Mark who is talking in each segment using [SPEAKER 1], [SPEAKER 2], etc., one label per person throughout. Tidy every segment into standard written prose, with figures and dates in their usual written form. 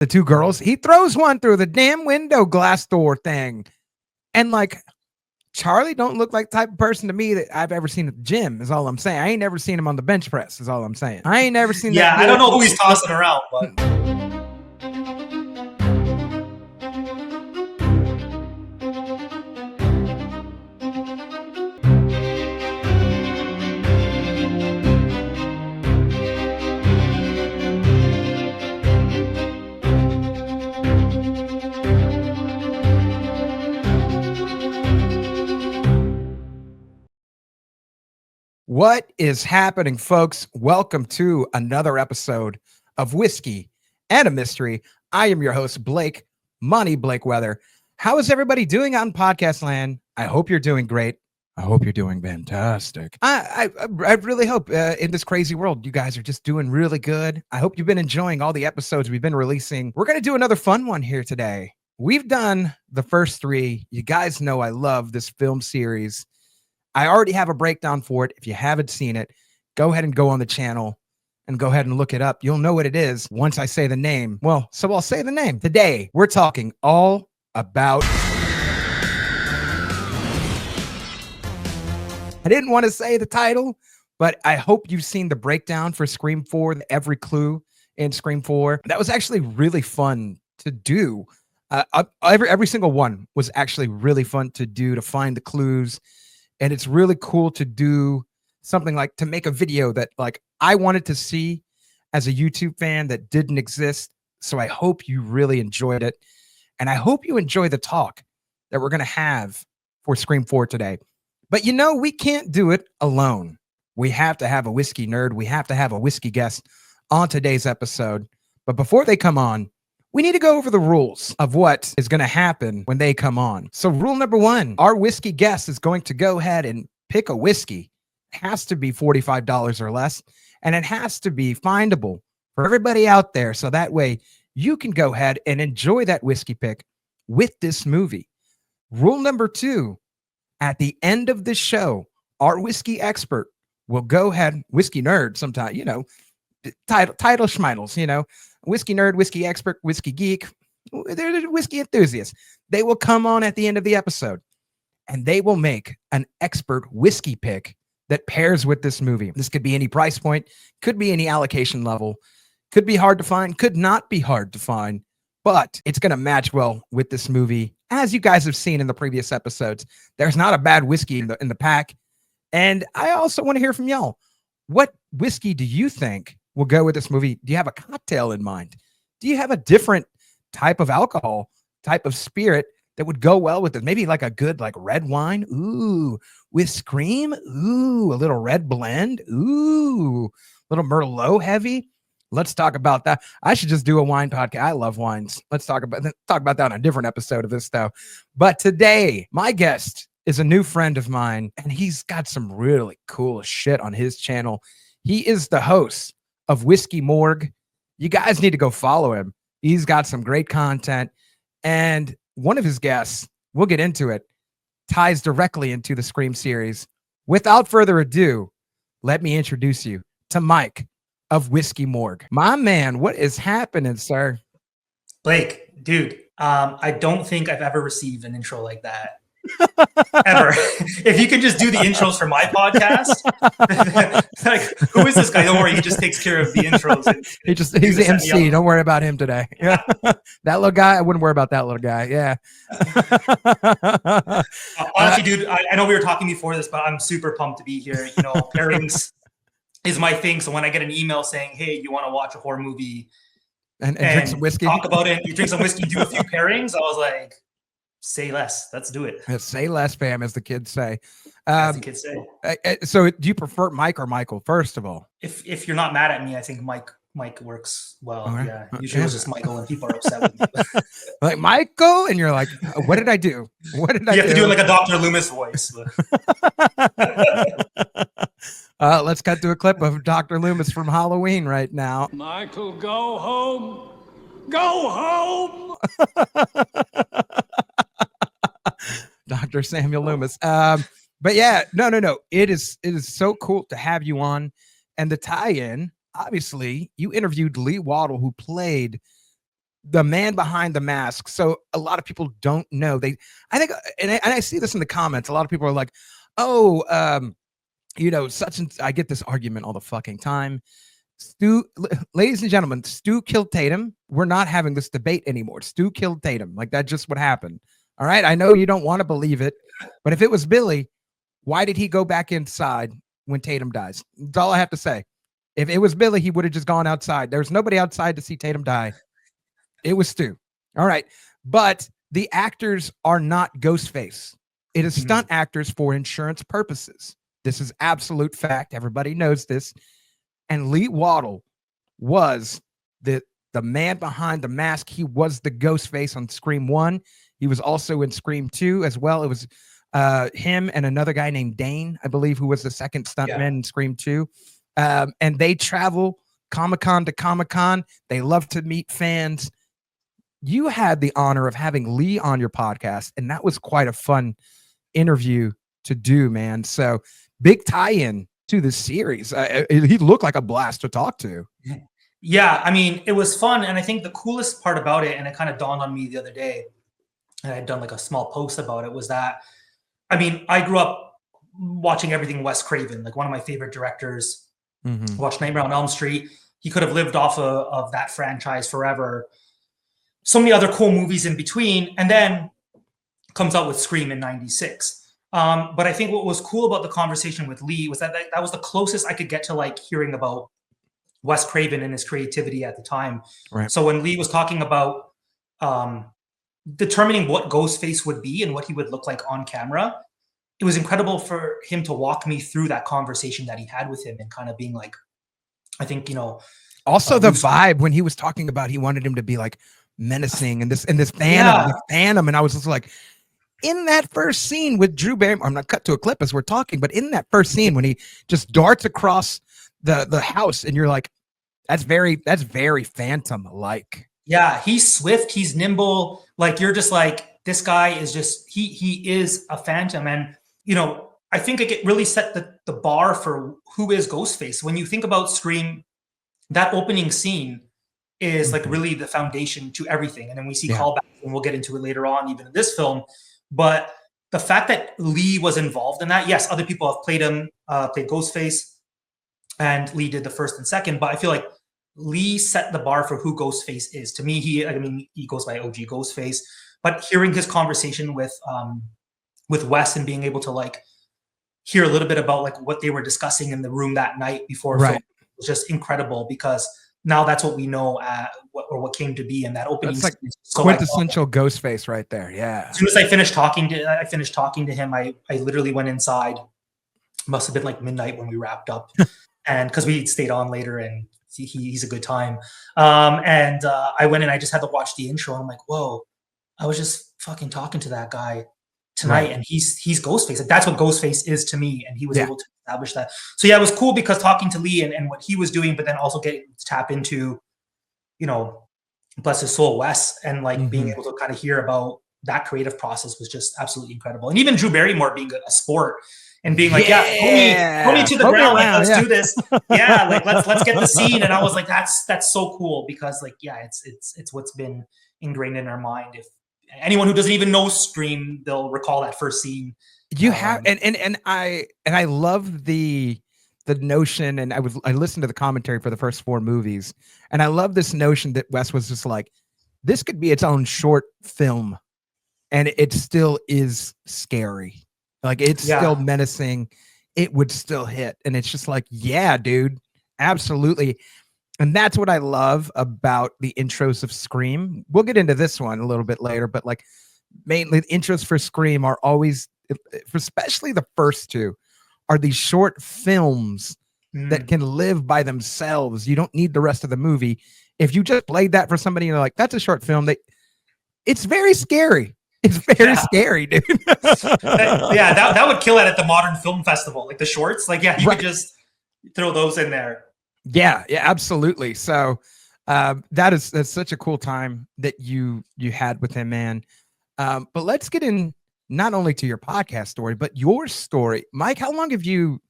[SPEAKER 1] the two girls. He throws one through the damn window glass door thing. And like, Charlie don't look like the type of person to me that I've ever seen at the gym, is all I'm saying. I ain't never seen him on the bench press, is all I'm saying. I ain't never seen that.
[SPEAKER 2] Yeah, I don't know who he's tossing around, but
[SPEAKER 1] What is happening, folks? Welcome to another episode of Whiskey and a Mystery. I am your host, Blake, Money Blake Weather. How is everybody doing out in podcast land? I hope you're doing great. I hope you're doing fantastic. I really hope in this crazy world, you guys are just doing really good. I hope you've been enjoying all the episodes we've been releasing. We're going to do another fun one here today. We've done the first three. You guys know I love this film series. I already have a breakdown for it. If you haven't seen it, go ahead and go on the channel and go ahead and look it up. You'll know what it is once I say the name. Well, so I'll say the name. Today, we're talking all about... I didn't want to say the title, but I hope you've seen the breakdown for Scream 4, every clue in Scream 4. That was actually really fun to do. Every single one was actually really fun to do, to find the clues. And it's really cool to do something like to make a video that like I wanted to see as a YouTube fan that didn't exist. So I hope you really enjoyed it. And I hope you enjoy the talk that we're going to have for Scream 4 today. But you know, we can't do it alone. We have to have a whiskey nerd. We have to have a whiskey guest on today's episode. But before they come on, we need to go over the rules of what is going to happen when they come on. So rule number one, our whiskey guest is going to go ahead and pick a whiskey. It has to be $45 or less, and it has to be findable for everybody out there. So that way you can go ahead and enjoy that whiskey pick with this movie. Rule number two, at the end of the show, our whiskey expert will go ahead, whiskey nerd sometimes, you know, title schmeidels, you know, whiskey nerd, whiskey expert, whiskey geek, they're whiskey enthusiasts. They will come on at the end of the episode and they will make an expert whiskey pick that pairs with this movie. This could be any price point, could be any allocation level, could be hard to find, could not be hard to find, but it's going to match well with this movie. As you guys have seen in the previous episodes, there's not a bad whiskey in the pack. And I also want to hear from y'all. What whiskey do you think will go with this movie? Do you have a cocktail in mind? Do you have a different type of alcohol, type of spirit that would go well with it? Maybe like a good like red wine. Ooh, with Scream. Ooh, a little red blend. Ooh, a little Merlot heavy. Let's talk about that. I should just do a wine podcast. I love wines. Let's talk about that on a different episode of this though. But today, my guest is a new friend of mine, and he's got some really cool shit on his channel. He is the host of Whiskey Morgue. You guys need to go follow him. He's got some great content. And one of his guests, we'll get into it, ties directly into the Scream series. Without further ado, let me introduce you to Mike of Whiskey Morgue. My man, what is happening, sir?
[SPEAKER 2] Blake, dude, I don't think I've ever received an intro like that. Ever. If you could just do the intros for my podcast, like, who is this guy? Don't worry, he just takes care of the intros.
[SPEAKER 1] He's the MC. Don't worry about him today. Yeah. That little guy, I wouldn't worry about that little guy. Yeah.
[SPEAKER 2] Honestly, dude, I know we were talking before this, but I'm super pumped to be here. You know, pairings is my thing. So when I get an email saying, hey, you want to watch a horror movie
[SPEAKER 1] and drink some whiskey,
[SPEAKER 2] talk about it, you drink some whiskey, do a few pairings, I was like, say less. Let's do it.
[SPEAKER 1] Say less, fam, as the kids say.
[SPEAKER 2] As the kids say.
[SPEAKER 1] So do you prefer Mike or Michael, first of all?
[SPEAKER 2] If you're not mad at me, I think Mike works well.
[SPEAKER 1] Right.
[SPEAKER 2] Yeah. Usually it's just Michael and people are upset with me.
[SPEAKER 1] Like, Michael? And you're like, what did I do? What did I do?
[SPEAKER 2] You have to do it like a Dr. Loomis voice.
[SPEAKER 1] Let's cut to a clip of Dr. Loomis from Halloween right now.
[SPEAKER 3] Michael, go home. Go home.
[SPEAKER 1] Dr. Samuel Loomis. But yeah, no. It is so cool to have you on. And the tie-in, obviously, you interviewed Lee Waddle, who played the man behind the mask. So a lot of people don't know. I think, and I see this in the comments. A lot of people are like, "Oh, such and." I get this argument all the fucking time. Stu, ladies and gentlemen, Stu killed Tatum. We're not having this debate anymore. Stu killed Tatum. Like, that's just what happened. All right. I know you don't want to believe it, but if it was Billy, why did he go back inside when Tatum dies? That's all I have to say. If it was Billy, he would have just gone outside. There's nobody outside to see Tatum die. It was Stu. All right. But the actors are not Ghostface. It is stunt actors for insurance purposes. This is absolute fact. Everybody knows this. And Lee Waddle was the man behind the mask. He was the Ghostface on Scream 1. He was also in Scream 2 as well. It was him and another guy named Dane, I believe, who was the second stuntman in Scream 2. And they travel Comic-Con to Comic-Con. They love to meet fans. You had the honor of having Lee on your podcast, and that was quite a fun interview to do, man. So big tie-in to the series. He looked like a blast to talk to.
[SPEAKER 2] Yeah, I mean, it was fun. And I think the coolest part about it, and it kind of dawned on me the other day, and I had done like a small post about it, was that, I mean, I grew up watching everything Wes Craven, like one of my favorite directors. Watched Nightmare on Elm Street. He could have lived off of that franchise forever. So many other cool movies in between. And then comes out with Scream in 96. But I think what was cool about the conversation with Lee was that was the closest I could get to like hearing about Wes Craven and his creativity at the time.
[SPEAKER 1] Right.
[SPEAKER 2] So when Lee was talking about determining what Ghostface would be and what he would look like on camera, it was incredible for him to walk me through that conversation that he had with him and kind of being like, I think,
[SPEAKER 1] also the vibe when he was talking about, he wanted him to be like menacing and this Phantom. And I was just like, in that first scene with Drew Barrymore, I'm not cut to a clip as we're talking, but in that first scene when he just darts across the house and you're like, that's very Phantom-like.
[SPEAKER 2] Yeah, he's swift, he's nimble. Like, you're just like, this guy is just, he is a Phantom. And, I think it really set the bar for who is Ghostface. When you think about Scream, that opening scene is like really the foundation to everything. And then we see callbacks, and we'll get into it later on, even in this film. But the fact that Lee was involved in that, yes, other people have played him, played Ghostface, and Lee did the first and second. But I feel like Lee set the bar for who Ghostface is. To me, he goes by OG Ghostface. But hearing his conversation with Wes and being able to like hear a little bit about like what they were discussing in the room that night before film was just incredible, because now that's what we know what came to be. And that opening
[SPEAKER 1] is like
[SPEAKER 2] so
[SPEAKER 1] quintessential Ghostface right there. Yeah.
[SPEAKER 2] As soon as I finished talking to him, I literally went inside. Must have been like midnight when we wrapped up, and because we stayed on later, and he's a good time. And I went and I just had to watch the intro, and I'm like, whoa, I was just fucking talking to that guy tonight, and he's Ghostface. Like, that's what Ghostface is to me, and he was able to establish that. So yeah, it was cool because talking to Lee and what he was doing, but then also getting to tap into, bless his soul, Wes, and like being able to kind of hear about that creative process was just absolutely incredible. And even Drew Barrymore being a sport and being like, throw me to the ground, like, let's do this. Yeah, like let's get the scene. And I was like, that's so cool, because like, yeah, it's what's been ingrained in our mind. If anyone who doesn't even know Scream, they'll recall that first scene.
[SPEAKER 1] You have, and I love the notion, and I listened to the commentary for the first 4 movies, and I love this notion that Wes was just like, this could be its own short film, and it still is scary. Like, it's still menacing. It would still hit, and it's just like, yeah, dude, absolutely. And that's what I love about the intros of Scream. We'll get into this one a little bit later, but like, mainly the intros for Scream are always, especially the first 2, are these short films that can live by themselves. You don't need the rest of the movie. If you just played that for somebody and they're like, that's a short film, it's very scary. It's very scary, dude.
[SPEAKER 2] that would kill it at the Modern Film Festival, like the shorts. Like, you could just throw those in there.
[SPEAKER 1] Yeah, absolutely. So that's such a cool time that you had with him, man. But let's get in not only to your podcast story, but your story. Mike, how long have you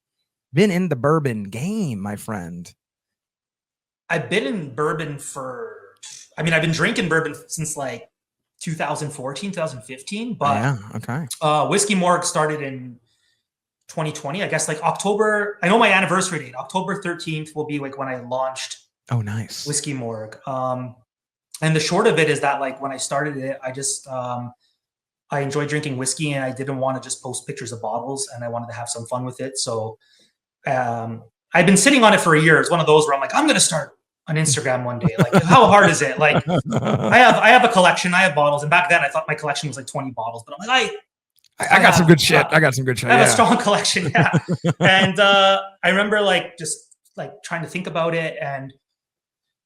[SPEAKER 1] been in the bourbon game, my friend?
[SPEAKER 2] I've been in bourbon I mean, I've been drinking bourbon since like 2014, 2015, but
[SPEAKER 1] Yeah. Okay.
[SPEAKER 2] Whiskey Morgue started in 2020, I guess, like October. I know my anniversary date, October 13th, will be like when I launched
[SPEAKER 1] Oh, nice.
[SPEAKER 2] Whiskey Morgue. And the short of it is that like when I started it, I just I enjoyed drinking whiskey, and I didn't want to just post pictures of bottles, and I wanted to have some fun with it. So I've been sitting on it for a year. It's one of those where I'm like, I'm going to start on Instagram one day. Like, how hard is it? Like, I have a collection. I have bottles, and back then I thought my collection was like 20 bottles, but I'm like,
[SPEAKER 1] I got some good shit. I got some good shit.
[SPEAKER 2] I have a strong collection, yeah. And I remember like just like trying to think about it, and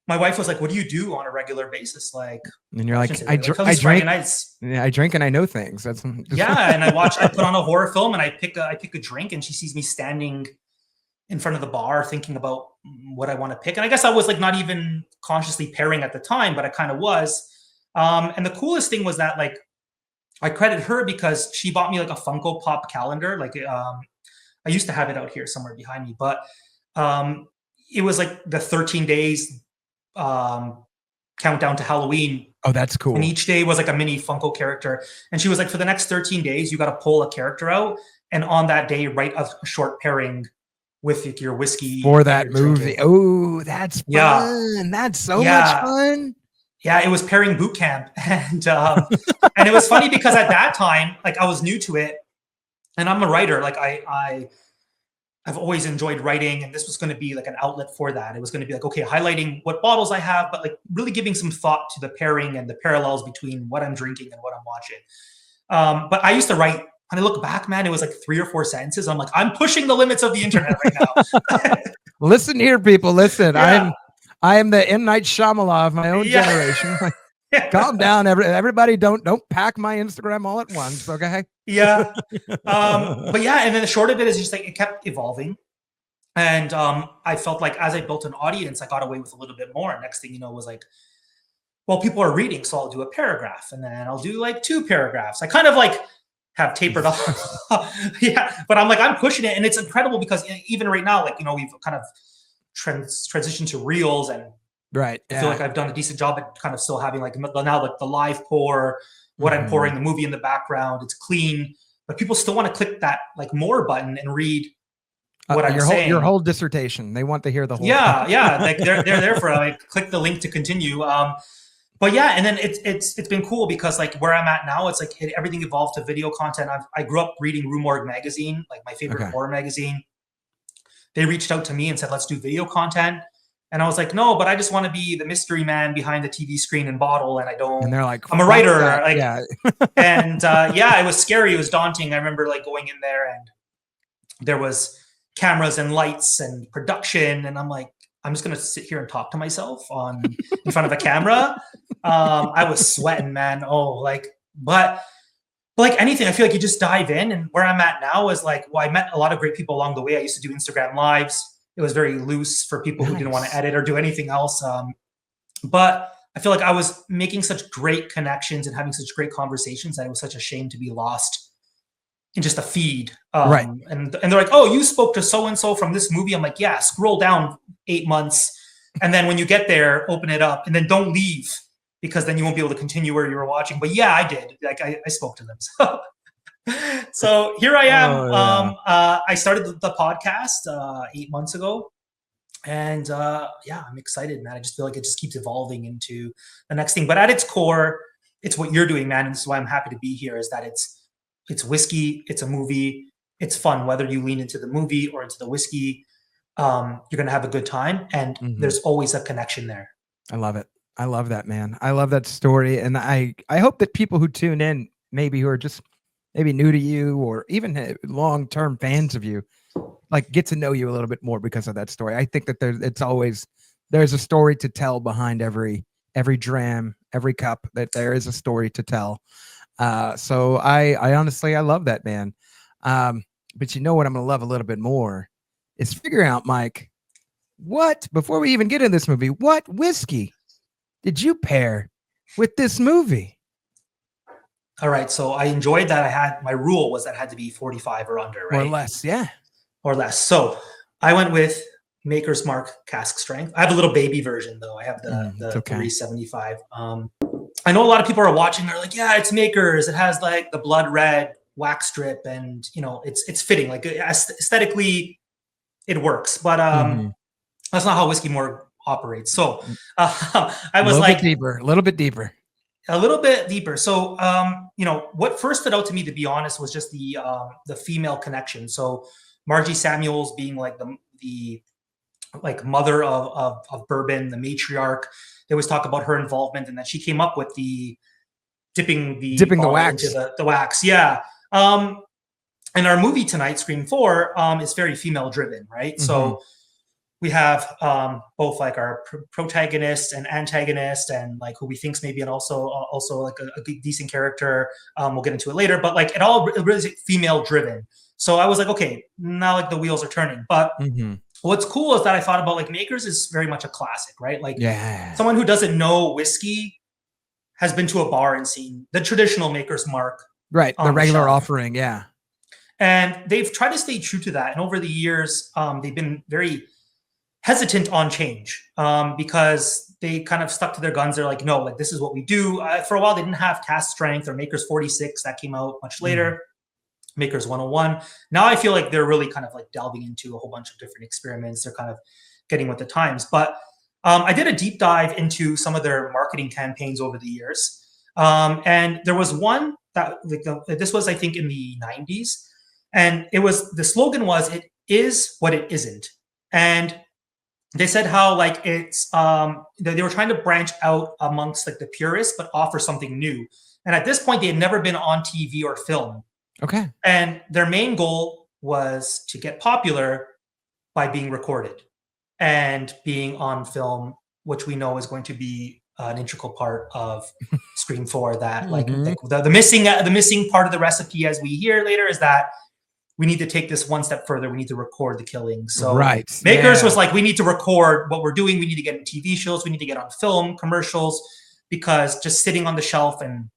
[SPEAKER 2] my wife was like, "What do you do on a regular basis?" Like,
[SPEAKER 1] and you're like,
[SPEAKER 2] I drink.
[SPEAKER 1] Yeah, I drink and I know things. That's
[SPEAKER 2] yeah. And I put on a horror film, and I pick a drink, and she sees me standing in front of the bar thinking about what I want to pick. And I guess I was like not even consciously pairing at the time, but I kind of was. And the coolest thing was that like I credit her because she bought me like a Funko Pop calendar. Like I used to have it out here somewhere behind me, but it was like the 13 days countdown to Halloween.
[SPEAKER 1] Oh, that's cool.
[SPEAKER 2] And each day was like a mini Funko character. And she was like, for the next 13 days, you got to pull a character out. And on that day, write a short pairing with like, your whiskey.
[SPEAKER 1] For that movie. Oh, that's fun.
[SPEAKER 2] Yeah.
[SPEAKER 1] That's so much fun.
[SPEAKER 2] Yeah, it was pairing boot camp. And and it was funny because at that time, like I was new to it. And I'm a writer. Like I've always enjoyed writing, and this was going to be like an outlet for that. It was going to be like, okay, highlighting what bottles I have, but like really giving some thought to the pairing and the parallels between what I'm drinking and what I'm watching. But I used to write, when I look back, man, it was like 3 or 4 sentences. I'm like, I'm pushing the limits of the internet right now.
[SPEAKER 1] Listen here, people. Listen,
[SPEAKER 2] Yeah.
[SPEAKER 1] I am the M. Night Shyamalan of my own generation. Calm down, everybody. Don't pack my Instagram all at once, okay?
[SPEAKER 2] Yeah. But yeah, and then the short of it is just like it kept evolving. And I felt like as I built an audience, I got away with a little bit more. Next thing you know was like, well, people are reading, so I'll do a paragraph, and then I'll do like 2 paragraphs. I kind of like have tapered off. Yeah, but I'm like, I'm pushing it, and it's incredible because even right now, like, you know, we've kind of transitioned to reels, and
[SPEAKER 1] right.
[SPEAKER 2] I feel like I've done a decent job at kind of still having like now like the live pour, what I'm pouring, the movie in the background. It's clean, but people still want to click that like more button and read what I'm saying.
[SPEAKER 1] Your whole dissertation. They want to hear the whole.
[SPEAKER 2] Yeah,
[SPEAKER 1] thing.
[SPEAKER 2] yeah. Like they're there for like click the link to continue. But yeah, and then it's been cool because like where I'm at now, it's like everything evolved to video content. I grew up reading Rue Morgue magazine, like my favorite horror magazine. They reached out to me and said, let's do video content. And I was like, no, but I just want to be the mystery man behind the TV screen and bottle. And I don't,
[SPEAKER 1] and they're like,
[SPEAKER 2] I'm a writer. Like,
[SPEAKER 1] yeah.
[SPEAKER 2] And yeah, it was scary. It was daunting. I remember like going in there and there was cameras and lights and production. And I'm like, I'm just going to sit here and talk to myself in front of a camera. I was sweating, man. But like anything, I feel like you just dive in. And where I'm at now is like, well, I met a lot of great people along the way. I used to do Instagram lives. It was very loose for people who didn't want to edit or do anything else. But I feel like I was making such great connections and having such great conversations that it was such a shame to be lost in just a feed.
[SPEAKER 1] Right.
[SPEAKER 2] And they're like, oh, you spoke to so-and-so from this movie. I'm like, yeah, scroll down 8 months. And then when you get there, open it up and then don't leave because then you won't be able to continue where you were watching. But yeah, I did. Like I spoke to them. So here I am.
[SPEAKER 1] Oh, yeah.
[SPEAKER 2] I started the podcast 8 months ago. And yeah, I'm excited, man. I just feel like it just keeps evolving into the next thing. But at its core, it's what you're doing, man. And this is why I'm happy to be here, is that it's whiskey, it's a movie, it's fun. Whether you lean into the movie or into the whiskey, you're going to have a good time. And there's always a connection there.
[SPEAKER 1] I love it. I love that, man. I love that story. And I hope that people who tune in, maybe who are just maybe new to you or even long-term fans of you, like get to know you a little bit more because of that story. I think that there's a story to tell behind every dram, every cup, that there is a story to tell. So I honestly, I love that, man. But you know what I'm going to love a little bit more is figuring out, Mike, before we even get in this movie, what whiskey did you pair with this movie?
[SPEAKER 2] All right. So I enjoyed that. My rule was that it had to be 45 or under, right?
[SPEAKER 1] Or less. Yeah.
[SPEAKER 2] Or less. So I went with Maker's Mark cask strength. I have a little baby version though. I have the
[SPEAKER 1] it's okay.
[SPEAKER 2] 375. I know a lot of people are watching. They're like, yeah, it's Maker's. It has like the blood red wax strip, and it's fitting. Like aesthetically, it works. But that's not how Whiskey More operates. So I was like,
[SPEAKER 1] a little bit deeper.
[SPEAKER 2] A little bit deeper. So, what first stood out to me, to be honest, was just the female connection. So, Margie Samuels being like the like mother of bourbon, the matriarch. They always talk about her involvement, and that she came up with the dipping the
[SPEAKER 1] wax
[SPEAKER 2] into the wax. Yeah. And our movie tonight, Scream 4, is very female driven, right? So we have both like our protagonist and antagonist, and like who we think's maybe and also like a decent character. We'll get into it later, but like it really is female driven. So I was like, okay, now like the wheels are turning. But what's cool is that I thought about like Maker's is very much a classic, right? Like someone who doesn't know whiskey has been to a bar and seen the traditional Maker's Mark,
[SPEAKER 1] right? The regular offering,
[SPEAKER 2] and they've tried to stay true to that. And over the years, they've been very hesitant on change because they kind of stuck to their guns. They're like, no, like this is what we do. For a while, they didn't have cask strength or Maker's 46 that came out much later. Maker's 101. Now I feel like they're really kind of like delving into a whole bunch of different experiments. They're kind of getting with the times. But I did a deep dive into some of their marketing campaigns over the years. And there was one that this was, I think, in the 90s. And the slogan was, "It is what it isn't." And they said how like it's they were trying to branch out amongst like the purists, but offer something new. And at this point, they had never been on TV or film.
[SPEAKER 1] Okay.
[SPEAKER 2] And their main goal was to get popular by being recorded and being on film, which we know is going to be an integral part of Scream 4. That like the missing part of the recipe, as we hear later, is that we need to take this one step further. We need to record the killings. So Maker's was like, we need to record what we're doing. We need to get in TV shows. We need to get on film, commercials, because just sitting on the shelf and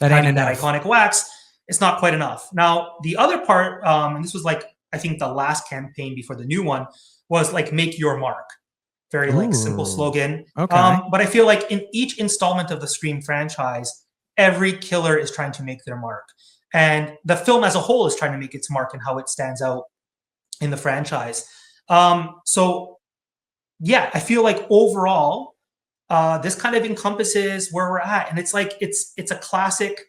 [SPEAKER 2] having that iconic wax, it's not quite enough. Now, the other part, and this was like, I think the last campaign before the new one, was like, make your mark. Very like simple slogan.
[SPEAKER 1] Okay.
[SPEAKER 2] But I feel like in each installment of the Scream franchise, every killer is trying to make their mark. And the film as a whole is trying to make its mark and how it stands out in the franchise. So yeah, I feel like overall, this kind of encompasses where we're at. And it's like, it's a classic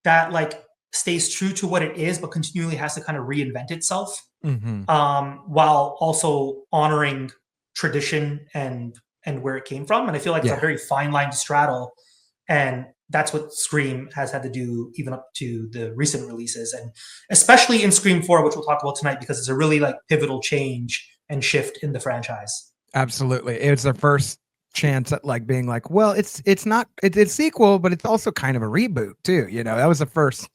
[SPEAKER 2] that like stays true to what it is, but continually has to kind of reinvent itself, while also honoring tradition and where it came from. And I feel like it's a very fine line to straddle. And that's what Scream has had to do even up to the recent releases, and especially in Scream 4, which we'll talk about tonight, because it's a really like pivotal change and shift in the franchise.
[SPEAKER 1] Absolutely. It's their first chance at like being like, well, it's sequel, but it's also kind of a reboot too. That was the first,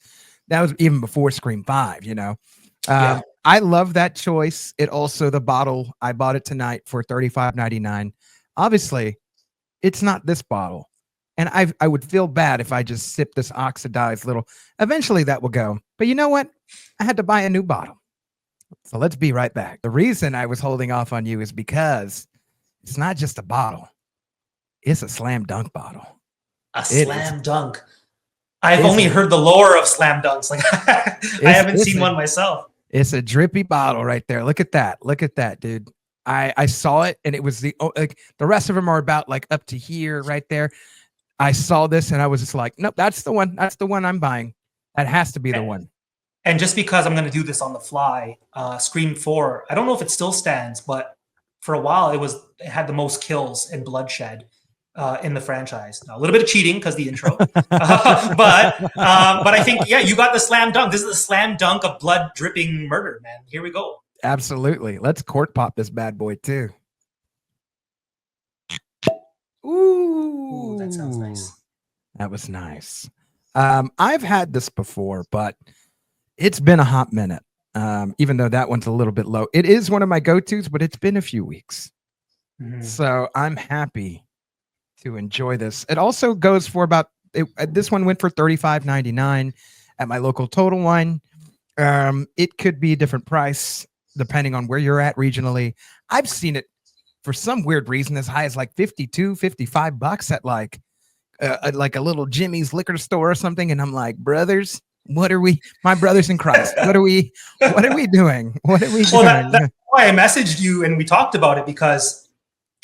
[SPEAKER 1] that was even before Scream 5, I love that choice. It also, the bottle, I bought it tonight for $35.99. Obviously, it's not this bottle. And I would feel bad if I just sip this oxidized little. Eventually that will go. But you know what? I had to buy a new bottle. So let's be right back. The reason I was holding off on you is because it's not just a bottle. It's a slam dunk bottle.
[SPEAKER 2] Slam dunk. I've only heard the lore of slam dunks. Like I haven't seen one myself.
[SPEAKER 1] It's a drippy bottle right there. Look at that. Look at that, dude. I saw it, and it was the rest of them are about like up to here, right there. I saw this and I was just like, nope, that's the one. That's the one I'm buying. That has to be the one.
[SPEAKER 2] And just because I'm going to do this on the fly, Scream 4, I don't know if it still stands, but for a while it had the most kills and bloodshed in the franchise. Now, a little bit of cheating because the intro, but I think, you got the slam dunk. This is the slam dunk of blood dripping murder, man. Here we go.
[SPEAKER 1] Absolutely. Let's cork pop this bad boy too. Ooh,
[SPEAKER 2] that sounds nice.
[SPEAKER 1] That was nice. I've had this before, but it's been a hot minute. Even though that one's a little bit low. It is one of my go-tos, but it's been a few weeks. So I'm happy to enjoy this. It also goes for about, this one went for $35.99 at my local Total Wine. It could be a different price depending on where you're at regionally. I've seen it for some weird reason as high as like 52, $55 at like a little Jimmy's liquor store or something. And I'm like, brothers, what are we, my brothers in Christ? What are we doing? What are we
[SPEAKER 2] Well,
[SPEAKER 1] doing?
[SPEAKER 2] that's why I messaged you and we talked about it, because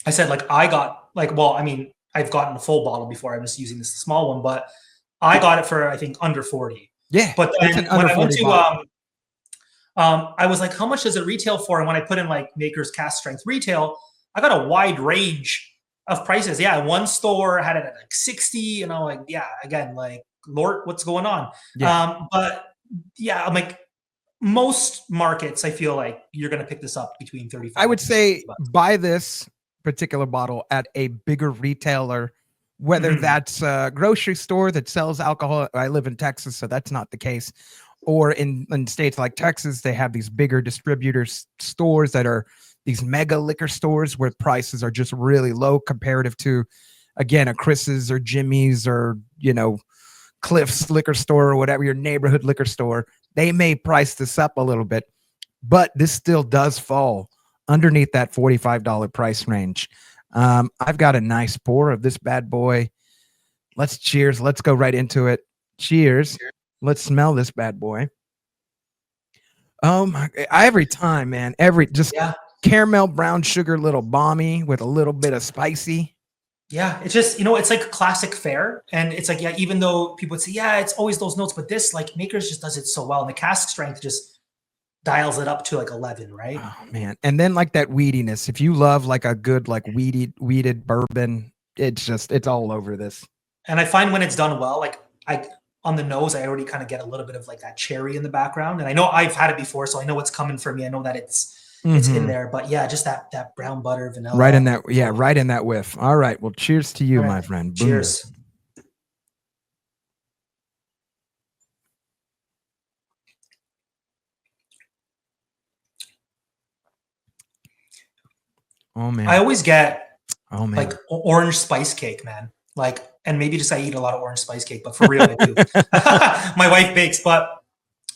[SPEAKER 2] I said, like, I got, like, well, I mean, I've gotten a full bottle before. I'm just using this small one, but I got it for, I think, under 40.
[SPEAKER 1] Yeah.
[SPEAKER 2] But then
[SPEAKER 1] when
[SPEAKER 2] I went to, I was like, how much does it retail for? And when I put in like Maker's Cast Strength retail, I got a wide range of prices. Yeah, one store had it at like 60, and I'm like, yeah, again, like, Lord, what's going on?
[SPEAKER 1] Yeah.
[SPEAKER 2] But yeah, I'm like, most markets, I feel like you're going to pick this up between 35.
[SPEAKER 1] I would say
[SPEAKER 2] $60.
[SPEAKER 1] buy this particular bottle at a bigger retailer, whether that's a grocery store that sells alcohol. I live in Texas, so that's not the case. Or in states like Texas, they have these bigger distributors stores that are these mega liquor stores where prices are just really low comparative to, again, a Chris's or Jimmy's or, you know, Cliff's liquor store or whatever, your neighborhood liquor store. They may price this up a little bit, but this still does fall underneath that $45 price range. I've got a nice pour of this bad boy. Let's cheers. Let's go right into it. Cheers. Let's smell this bad boy. Oh my, every time, man, just caramel, brown sugar, little balmy with a little bit of spicy.
[SPEAKER 2] Yeah, it's just, you know, it's like classic fare. And it's like, yeah, even though people would say, yeah, it's always those notes, but this, like, Maker's just does it so well. And the cask strength just dials it up to like 11, right?
[SPEAKER 1] Oh man. And then like that weediness. If you love like a good, like weeded bourbon, it's all over this.
[SPEAKER 2] And I find when it's done well, like, on the nose, I already kind of get a little bit of like that cherry in the background. And I know I've had it before, so I know what's coming for me. I know that it's in there, but yeah, just that brown butter, vanilla.
[SPEAKER 1] Right in that, yeah, right in that whiff. All right. Well, cheers to you, my friend.
[SPEAKER 2] Cheers. Boom.
[SPEAKER 1] Oh man.
[SPEAKER 2] I always get like orange spice cake, man. Like, and maybe just I eat a lot of orange spice cake, but for real, I do. My wife bakes, but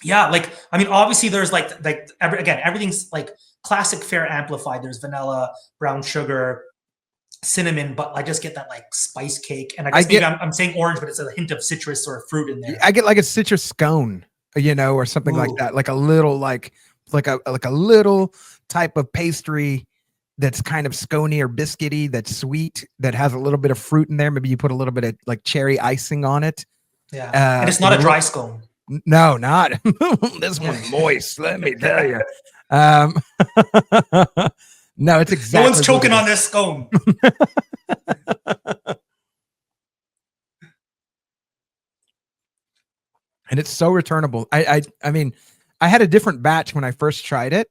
[SPEAKER 2] yeah, like, I mean, obviously there's everything's like classic fare amplified. There's vanilla, brown sugar, cinnamon, but I just get that like spice cake. And I guess maybe I'm saying orange, but it's a hint of citrus or fruit in there.
[SPEAKER 1] I get like a citrus scone, you know, or something like that. Like a little, like a little type of pastry that's kind of scony or biscuity, that's sweet, that has a little bit of fruit in there. Maybe you put a little bit of like cherry icing on it.
[SPEAKER 2] Yeah. And it's not a dry scone.
[SPEAKER 1] No, not this one's moist. Let me tell you. No, it's exactly.
[SPEAKER 2] No one's choking on this scone.
[SPEAKER 1] And it's so returnable. I mean, I had a different batch when I first tried it.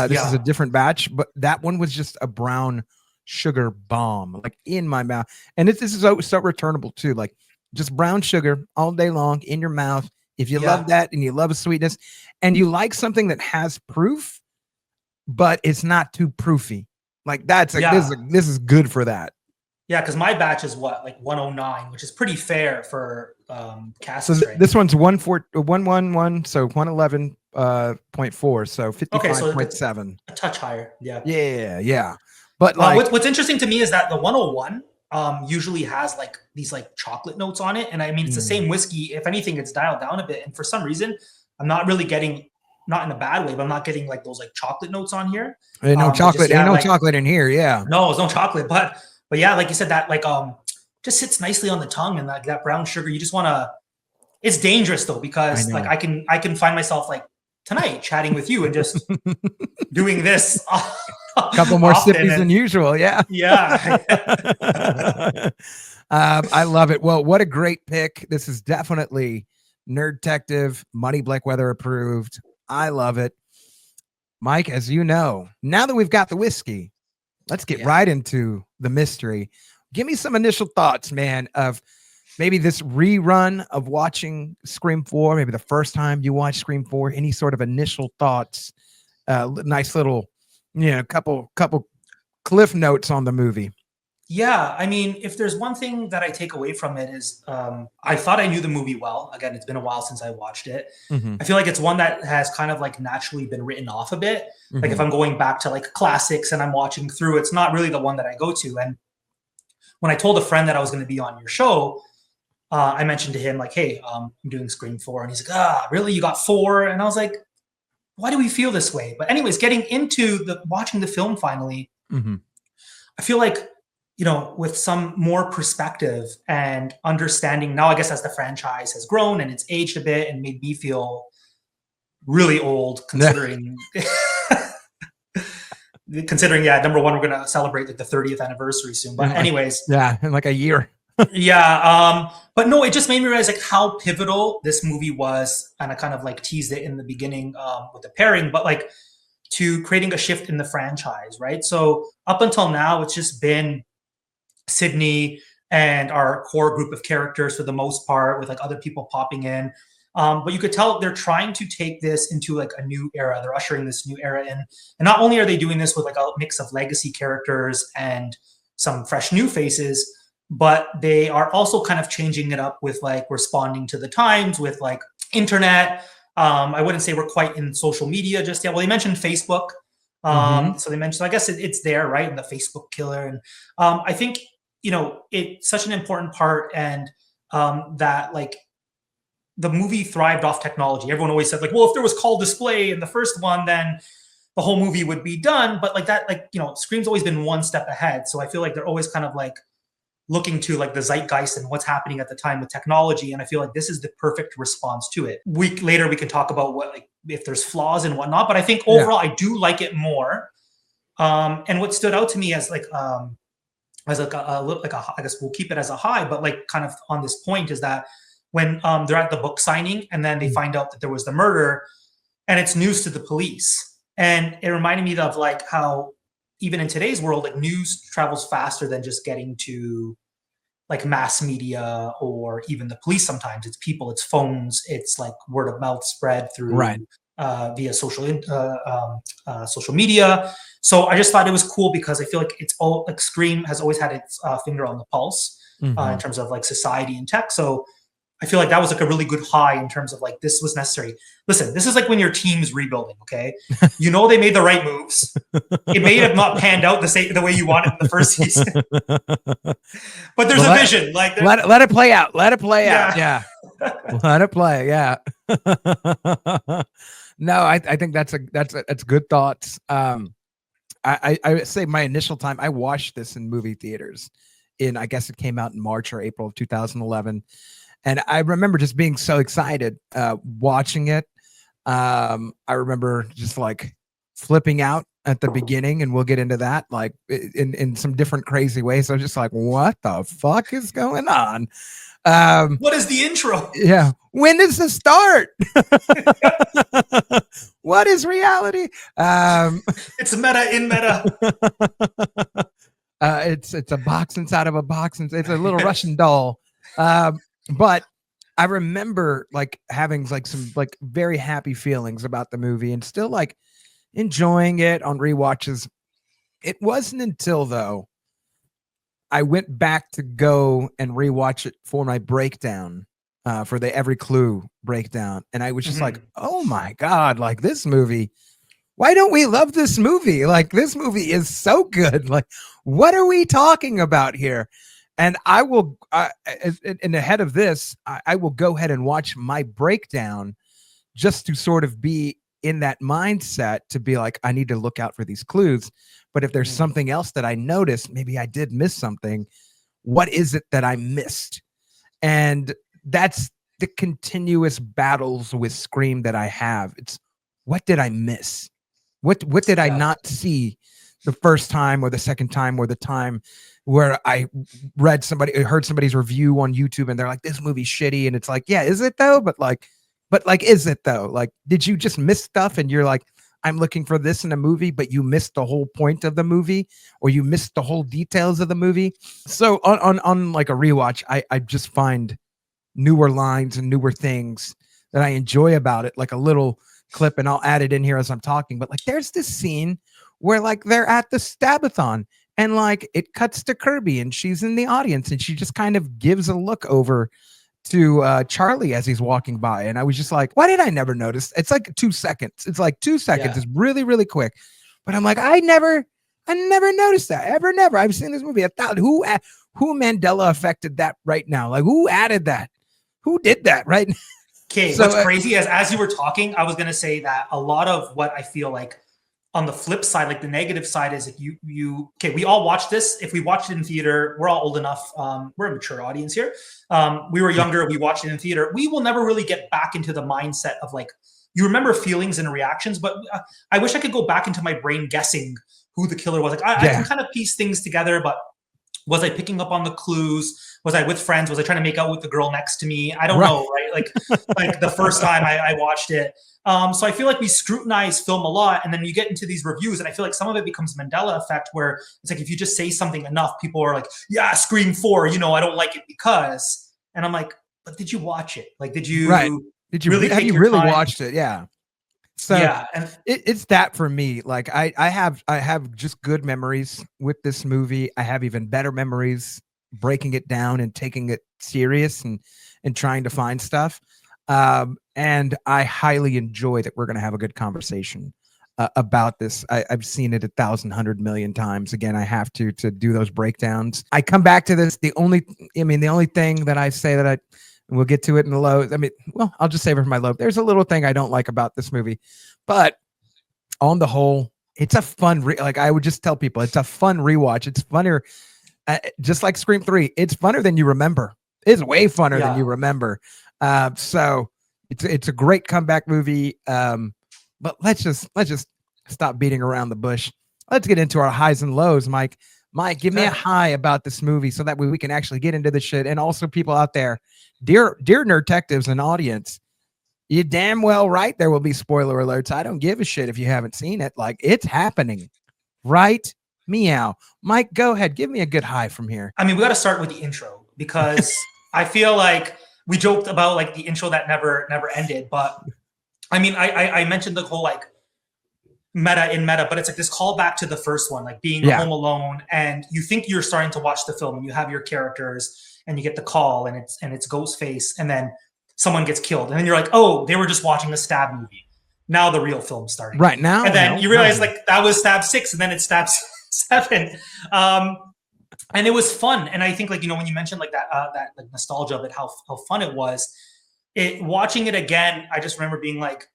[SPEAKER 1] This is a different batch, but that one was just a brown sugar bomb, like in my mouth. And this is so returnable too. Like just brown sugar all day long in your mouth. If you love that and you love a sweetness and you like something that has proof, but it's not too proofy, like that's like, this is good for that. Yeah,
[SPEAKER 2] because my batch is what, like 109, which is pretty fair for cask strength.
[SPEAKER 1] This one's 111, so 111.4, so 55.7.
[SPEAKER 2] A touch higher.
[SPEAKER 1] Yeah. But like,
[SPEAKER 2] what's interesting to me is that the 101 usually has like these like chocolate notes on it, and I mean it's the same whiskey. If anything, it's dialed down a bit, and for some reason, I'm not really getting, not in a bad way, but I'm not getting like those like chocolate notes on here.
[SPEAKER 1] Ain't no chocolate. Ain't no chocolate in here. Yeah.
[SPEAKER 2] No, there's no chocolate, but yeah, like you said, that like just sits nicely on the tongue, and like that brown sugar. You just want to. It's dangerous though, because like I can find myself like tonight chatting with you and just doing this.
[SPEAKER 1] A couple more sippies than usual. Yeah. I love it. Well, what a great pick. This is definitely Nerd Detective, Money Blackweather approved. I love it. Mike, as you know, now that we've got the whiskey, let's get right into the mystery. Give me some initial thoughts, man, of maybe this rerun of watching Scream 4, maybe the first time you watched Scream 4, any sort of initial thoughts, nice little, couple cliff notes on the movie.
[SPEAKER 2] Yeah, I mean, if there's one thing that I take away from it is, I thought I knew the movie well. Again, it's been a while since I watched it.
[SPEAKER 1] Mhm,
[SPEAKER 2] I feel like it's one that has kind of like naturally been written off a bit. Like if
[SPEAKER 1] mhm.
[SPEAKER 2] I'm going back to like classics and I'm watching through, it's not really the one that I go to. And when I told a friend that I was going to be on your show, I mentioned to him like, "Hey, I'm doing Scream 4," and he's like, "Ah, really? You got 4?" And I was like, "Why do we feel this way?" But anyways, getting into the watching the film finally,
[SPEAKER 1] Mhm.
[SPEAKER 2] I feel like, with some more perspective and understanding now, I guess as the franchise has grown and it's aged a bit and made me feel really old, considering yeah, number one, we're gonna celebrate like the 30th anniversary soon. But
[SPEAKER 1] In like
[SPEAKER 2] anyways,
[SPEAKER 1] yeah, in like a year.
[SPEAKER 2] yeah, but no, it just made me realize like how pivotal this movie was, and I kind of like teased it in the beginning with the pairing, but like to creating a shift in the franchise, right? So up until now, it's just been Sydney and our core group of characters for the most part, with like other people popping in. But you could tell they're trying to take this into like a new era. They're ushering this new era in. And not only are they doing this with like a mix of legacy characters and some fresh new faces, but they are also kind of changing it up with like responding to the times with like internet. I wouldn't say we're quite in social media just yet. Well, they mentioned Facebook.
[SPEAKER 1] Mhm.
[SPEAKER 2] So they mentioned, I guess it's there, right? And the Facebook killer. And I think it's such an important part, and that like the movie thrived off technology. Everyone always said like, well, if there was call display in the first one, then the whole movie would be done. But like that, like, Scream's always been one step ahead. So I feel like they're always kind of like looking to like the zeitgeist and what's happening at the time with technology. And I feel like this is the perfect response to it. Week later, we can talk about what, like, if there's flaws and whatnot, but I think
[SPEAKER 1] Yeah.
[SPEAKER 2] overall I do like it more. And what stood out to me as like, as like I guess we'll keep it as a high, but like kind of on this point is that when they're at the book signing and then they find out that there was the murder, and it's news to the police, and it reminded me of like how even in today's world, like news travels faster than just getting to like mass media or even the police. Sometimes it's people, it's phones, it's like word of mouth spread
[SPEAKER 1] Right.
[SPEAKER 2] through via social media. So I just thought it was cool because I feel like it's all like Scream has always had its finger on the pulse in
[SPEAKER 1] Mhm.
[SPEAKER 2] terms of like society and tech. So I feel like that was like a really good high in terms of like this was necessary. Listen, this is like when your team's rebuilding. Okay, they made the right moves. It may have not panned out the way you wanted in the first season, but there's
[SPEAKER 1] Well,
[SPEAKER 2] a vision. Like,
[SPEAKER 1] let it play out. Let it play out.
[SPEAKER 2] yeah,
[SPEAKER 1] Yeah. Let it play. Yeah. No, I think that's good thoughts. I would say my initial time, I watched this in movie theaters I guess it came out in March or April of 2011. And I remember just being so excited watching it. I remember just like flipping out at the beginning, and we'll get into that like in some different crazy ways. I was just like, what the fuck is going on?
[SPEAKER 2] what is the intro?
[SPEAKER 1] Yeah. When does the start? What is reality?
[SPEAKER 2] It's meta in meta.
[SPEAKER 1] It's a box inside of a box, and it's a little Russian doll. But I remember like having like some like very happy feelings about the movie and still like enjoying it on rewatches. It wasn't until though I went back to go and rewatch it for my breakdown, for the Every Clue breakdown, and I was just like, oh my God, like this movie. Why don't we love this movie? Like this movie is so good. Like, what are we talking about here? And I will, and ahead of this, I will go ahead and watch my breakdown just to sort of be in that mindset to be like, I need to look out for these clues. But if there's something else that I noticed, maybe I did miss something. What is it that I missed? And that's the continuous battles with Scream that I have. It's what did I miss? What did I not see the first time or the second time or the time where I heard somebody's review on YouTube and they're like, this movie's shitty. And it's like, yeah, is it though? But like, is it though? Like, did you just miss stuff? And you're like, I'm looking for this in a movie, but you missed the whole point of the movie, or you missed the whole details of the movie. So on like a rewatch, I just find newer lines and newer things that I enjoy about it, like a little clip, and I'll add it in here as I'm talking. But like, there's this scene where like they're at the Stabathon And like it cuts to Kirby and she's in the audience and she just kind of gives a look over to Charlie as he's walking by. And I was just like, why did I never notice? It's like 2 seconds. It's like 2 seconds.
[SPEAKER 2] Yeah.
[SPEAKER 1] It's really, really quick. But I'm like, I never noticed that. Never. I've seen this movie 1,000. Who Mandela affected that right now? Like who added that? Who did that right now?
[SPEAKER 2] Okay,
[SPEAKER 1] So,
[SPEAKER 2] what's crazy is as you were talking, I was gonna say that a lot of what I feel like on the flip side, like the negative side, is if you okay, we all watched this. If we watched it in theater, we're all old enough. We're a mature audience here. We were younger. We watched it in theater. We will never really get back into the mindset of like you remember feelings and reactions, but I wish I could go back into my brain guessing who the killer was. Like I can kind of piece things together, but was I picking up on the clues? Was I with friends? Was I trying to make out with the girl next to me? I don't know, right? Like the first time I watched it. So I feel like we scrutinize film a lot, and then you get into these reviews, and I feel like some of it becomes Mandela effect, where it's like if you just say something enough, people are like, "Yeah, Scream 4, I don't like it because." And I'm like, "But did you watch it? Like, did you?
[SPEAKER 1] Right. Did you
[SPEAKER 2] really
[SPEAKER 1] have you really watched it? Yeah." So
[SPEAKER 2] yeah, and
[SPEAKER 1] it's that for me. Like I have just good memories with this movie. I have even better memories breaking it down and taking it serious and trying to find stuff. And I highly enjoy that we're going to have a good conversation about this. I've seen it 1,000, 100 million times. Again, I have to do those breakdowns. I come back to this. The only thing that I say that we'll get to it in the low. I mean, well, I'll just save it for my low. There's a little thing I don't like about this movie, but on the whole, it's a fun. Like I would just tell people, it's a fun rewatch. It's funner, just like Scream 3. It's funner than you remember. It's way funner than you remember. So it's a great comeback movie. But let's just stop beating around the bush. Let's get into our highs and lows, Mike. Mike, give me a high about this movie so that way we can actually get into the shit. And also people out there, dear Nerdtectives and audience, you damn well right there will be spoiler alerts. I don't give a shit if you haven't seen it. Like it's happening. Right? Meow. Mike, go ahead. Give me a good high from here.
[SPEAKER 2] I mean, we got to start with the intro because I feel like we joked about like the intro that never ended. But I mean, I mentioned the whole like meta, but it's like this callback to the first one, like being home alone, and you think you're starting to watch the film, and you have your characters, and you get the call, and it's Ghostface, and then someone gets killed, and then you're like, oh, they were just watching a stab movie. Now the real film's starting.
[SPEAKER 1] Right now,
[SPEAKER 2] and then you realize like that was stab 6, and then it's stab 7. And it was fun, and I think like when you mentioned like that like nostalgia of it, how fun it was. Watching it again, I just remember being like.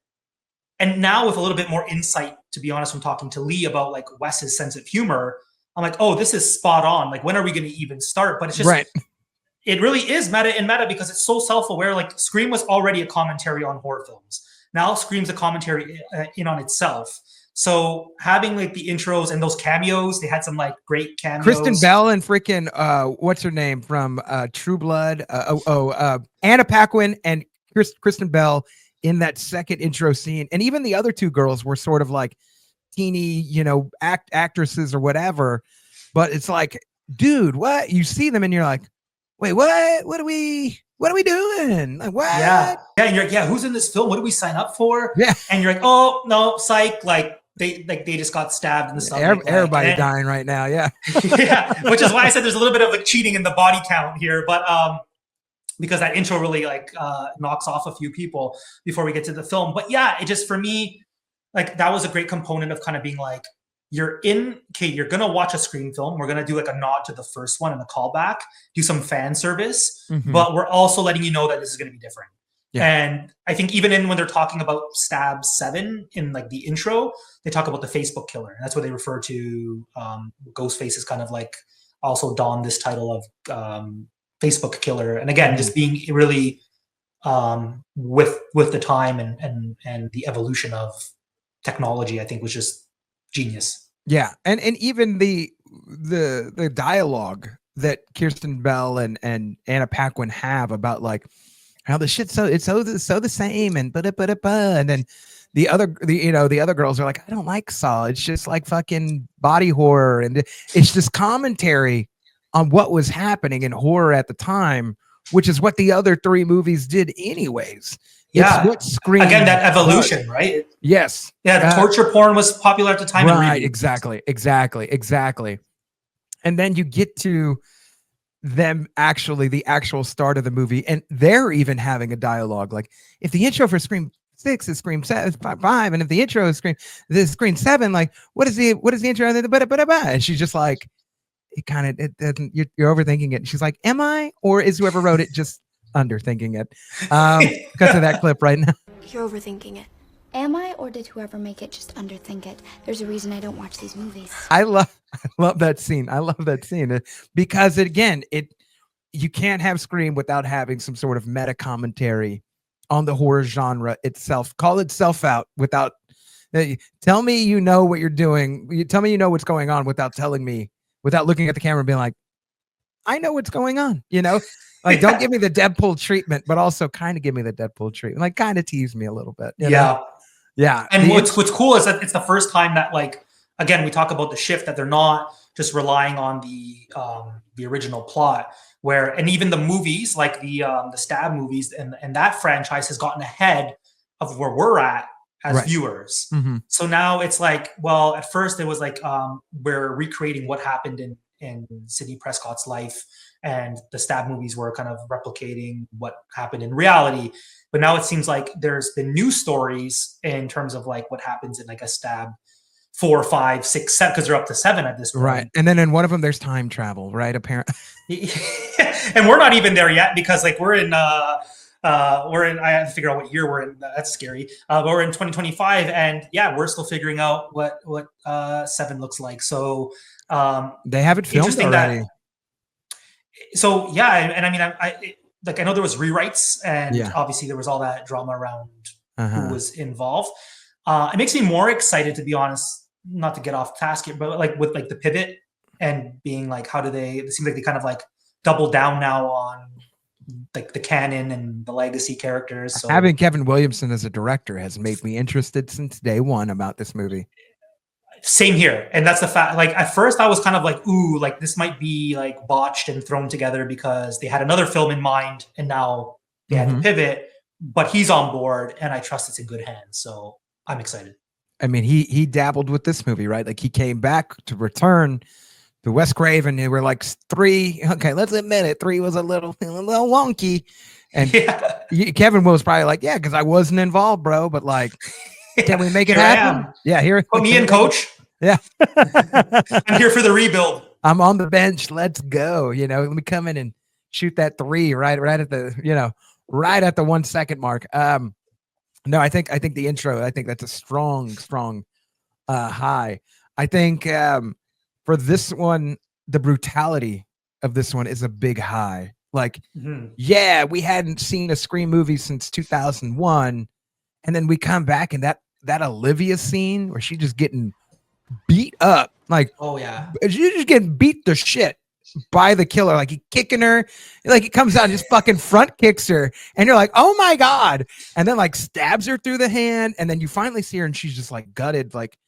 [SPEAKER 2] And now with a little bit more insight, to be honest, from talking to Lee about like Wes's sense of humor, I'm like, oh, this is spot on. Like, when are we going to even start? But it's just, it really is meta because it's so self-aware. Like Scream was already a commentary on horror films. Now Scream's a commentary in on itself. So having like the intros and those cameos, they had some like great cameos.
[SPEAKER 1] Kristen Bell and freaking, what's her name from True Blood? Anna Paquin and Kristen Bell in that second intro scene. And even the other two girls were sort of like teeny, actresses or whatever. But it's like, dude, what? You see them and you're like, wait, what? What are we doing? Like, what?
[SPEAKER 2] Yeah. And you're like, who's in this film? What do we sign up for?
[SPEAKER 1] Yeah.
[SPEAKER 2] And you're like, oh no, psych. Like they just got stabbed and stuff.
[SPEAKER 1] Everybody dying right now. Yeah.
[SPEAKER 2] Yeah. Which is why I said there's a little bit of like cheating in the body count here. But because that intro really like knocks off a few people before we get to the film. But yeah, it just, for me, like that was a great component of kind of being like, you're going to watch a Scream film. We're going to do like a nod to the first one and a callback, do some fan service, but we're also letting you know that this is going to be different. Yeah. And I think even when they're talking about Stab 7 in like the intro, they talk about the Facebook killer. And that's what they refer to. Ghostface is kind of like also donned this title of Facebook killer, and again, just being really with the time and the evolution of technology, I think was just genius.
[SPEAKER 1] Yeah, and even the dialogue that Kirsten Bell and Anna Paquin have about like how the shit's so the same and and then the other girls are like, I don't like Saw. It's just like fucking body horror, and it's just commentary on what was happening in horror at the time, which is what the other 3 movies did anyways.
[SPEAKER 2] Yeah.
[SPEAKER 1] It's what Scream
[SPEAKER 2] again, that evolution, right?
[SPEAKER 1] Yes.
[SPEAKER 2] Yeah, the torture porn was popular at the time.
[SPEAKER 1] Right, exactly. And then you get to them actually the actual start of the movie, and they're even having a dialogue. Like, if the intro for Scream 6 is Scream 5, and if the intro is Scream 7, like, what is the intro? And she's just like, it doesn't, you're overthinking it. And she's like, am I, or is whoever wrote it just underthinking it? Cut to that clip right now.
[SPEAKER 4] You're overthinking it. Am I, or did whoever make it just underthink it? There's a reason I don't watch these movies.
[SPEAKER 1] I love that scene. I love that scene because you can't have Scream without having some sort of meta commentary on the horror genre itself. Call it self out without tell me you know what you're doing. You tell me you know what's going on without telling me, without looking at the camera and being like, I know what's going on, you know? Like, don't give me the Deadpool treatment, but also kind of give me the Deadpool treatment. Like, kind of tease me a little bit. You know? Yeah.
[SPEAKER 2] And what's cool is that it's the first time that, like, again, we talk about the shift, that they're not just relying on the original plot, and even the movies, like the Stab movies and that franchise has gotten ahead of where we're at as viewers.
[SPEAKER 1] Mm-hmm.
[SPEAKER 2] So now it's like, well, at first it was like, we're recreating what happened in Sidney Prescott's life, and the Stab movies were kind of replicating what happened in reality. But now it seems like there's been new stories in terms of like what happens in like a Stab 4, 5, 6, 7, because they're up to 7 at this point.
[SPEAKER 1] Right. And then in one of them, there's time travel, right? Apparently.
[SPEAKER 2] And we're not even there yet, because like we're in, I have to figure out what year we're in. That's scary. But we're in 2025, and yeah, we're still figuring out what 7 looks like. So
[SPEAKER 1] they have it filmed already.
[SPEAKER 2] So yeah, and I mean, I know there was rewrites, and obviously there was all that drama around who was involved. It makes me more excited, to be honest, not to get off task here, but like with like the pivot and being like, it seems like they kind of like double down now on like the canon and the legacy characters. So
[SPEAKER 1] having Kevin Williamson as a director has made me interested since day one about this movie.
[SPEAKER 2] Same here. And that's the fact, like at first I was kind of like, ooh, like this might be like botched and thrown together because they had another film in mind and now they had to pivot, but he's on board and I trust it's in good hands. So I'm excited.
[SPEAKER 1] I mean, he dabbled with this movie, right? Like he came back to return to Wes Craven. They were like 3. Okay, let's admit it. 3 was a little wonky. And Kevin was probably like, yeah, because I wasn't involved, bro. But like, can we make it happen? Yeah, here.
[SPEAKER 2] Put me in, coach.
[SPEAKER 1] Yeah.
[SPEAKER 2] I'm here for the rebuild.
[SPEAKER 1] I'm on the bench. Let's go. You know, let me come in and shoot that 3 right at the, right at the 1 second mark. No, I think the intro, I think that's a strong high. I think for this one, the brutality of this one is a big high. Like, yeah, we hadn't seen a Scream movie since 2001. And then we come back and that Olivia scene where she's just getting beat up. Like,
[SPEAKER 2] oh yeah,
[SPEAKER 1] she's just getting beat the shit by the killer. Like he kicking her, like he comes out and just fucking front kicks her. And you're like, oh my God. And then like stabs her through the hand. And then you finally see her and she's just like gutted, like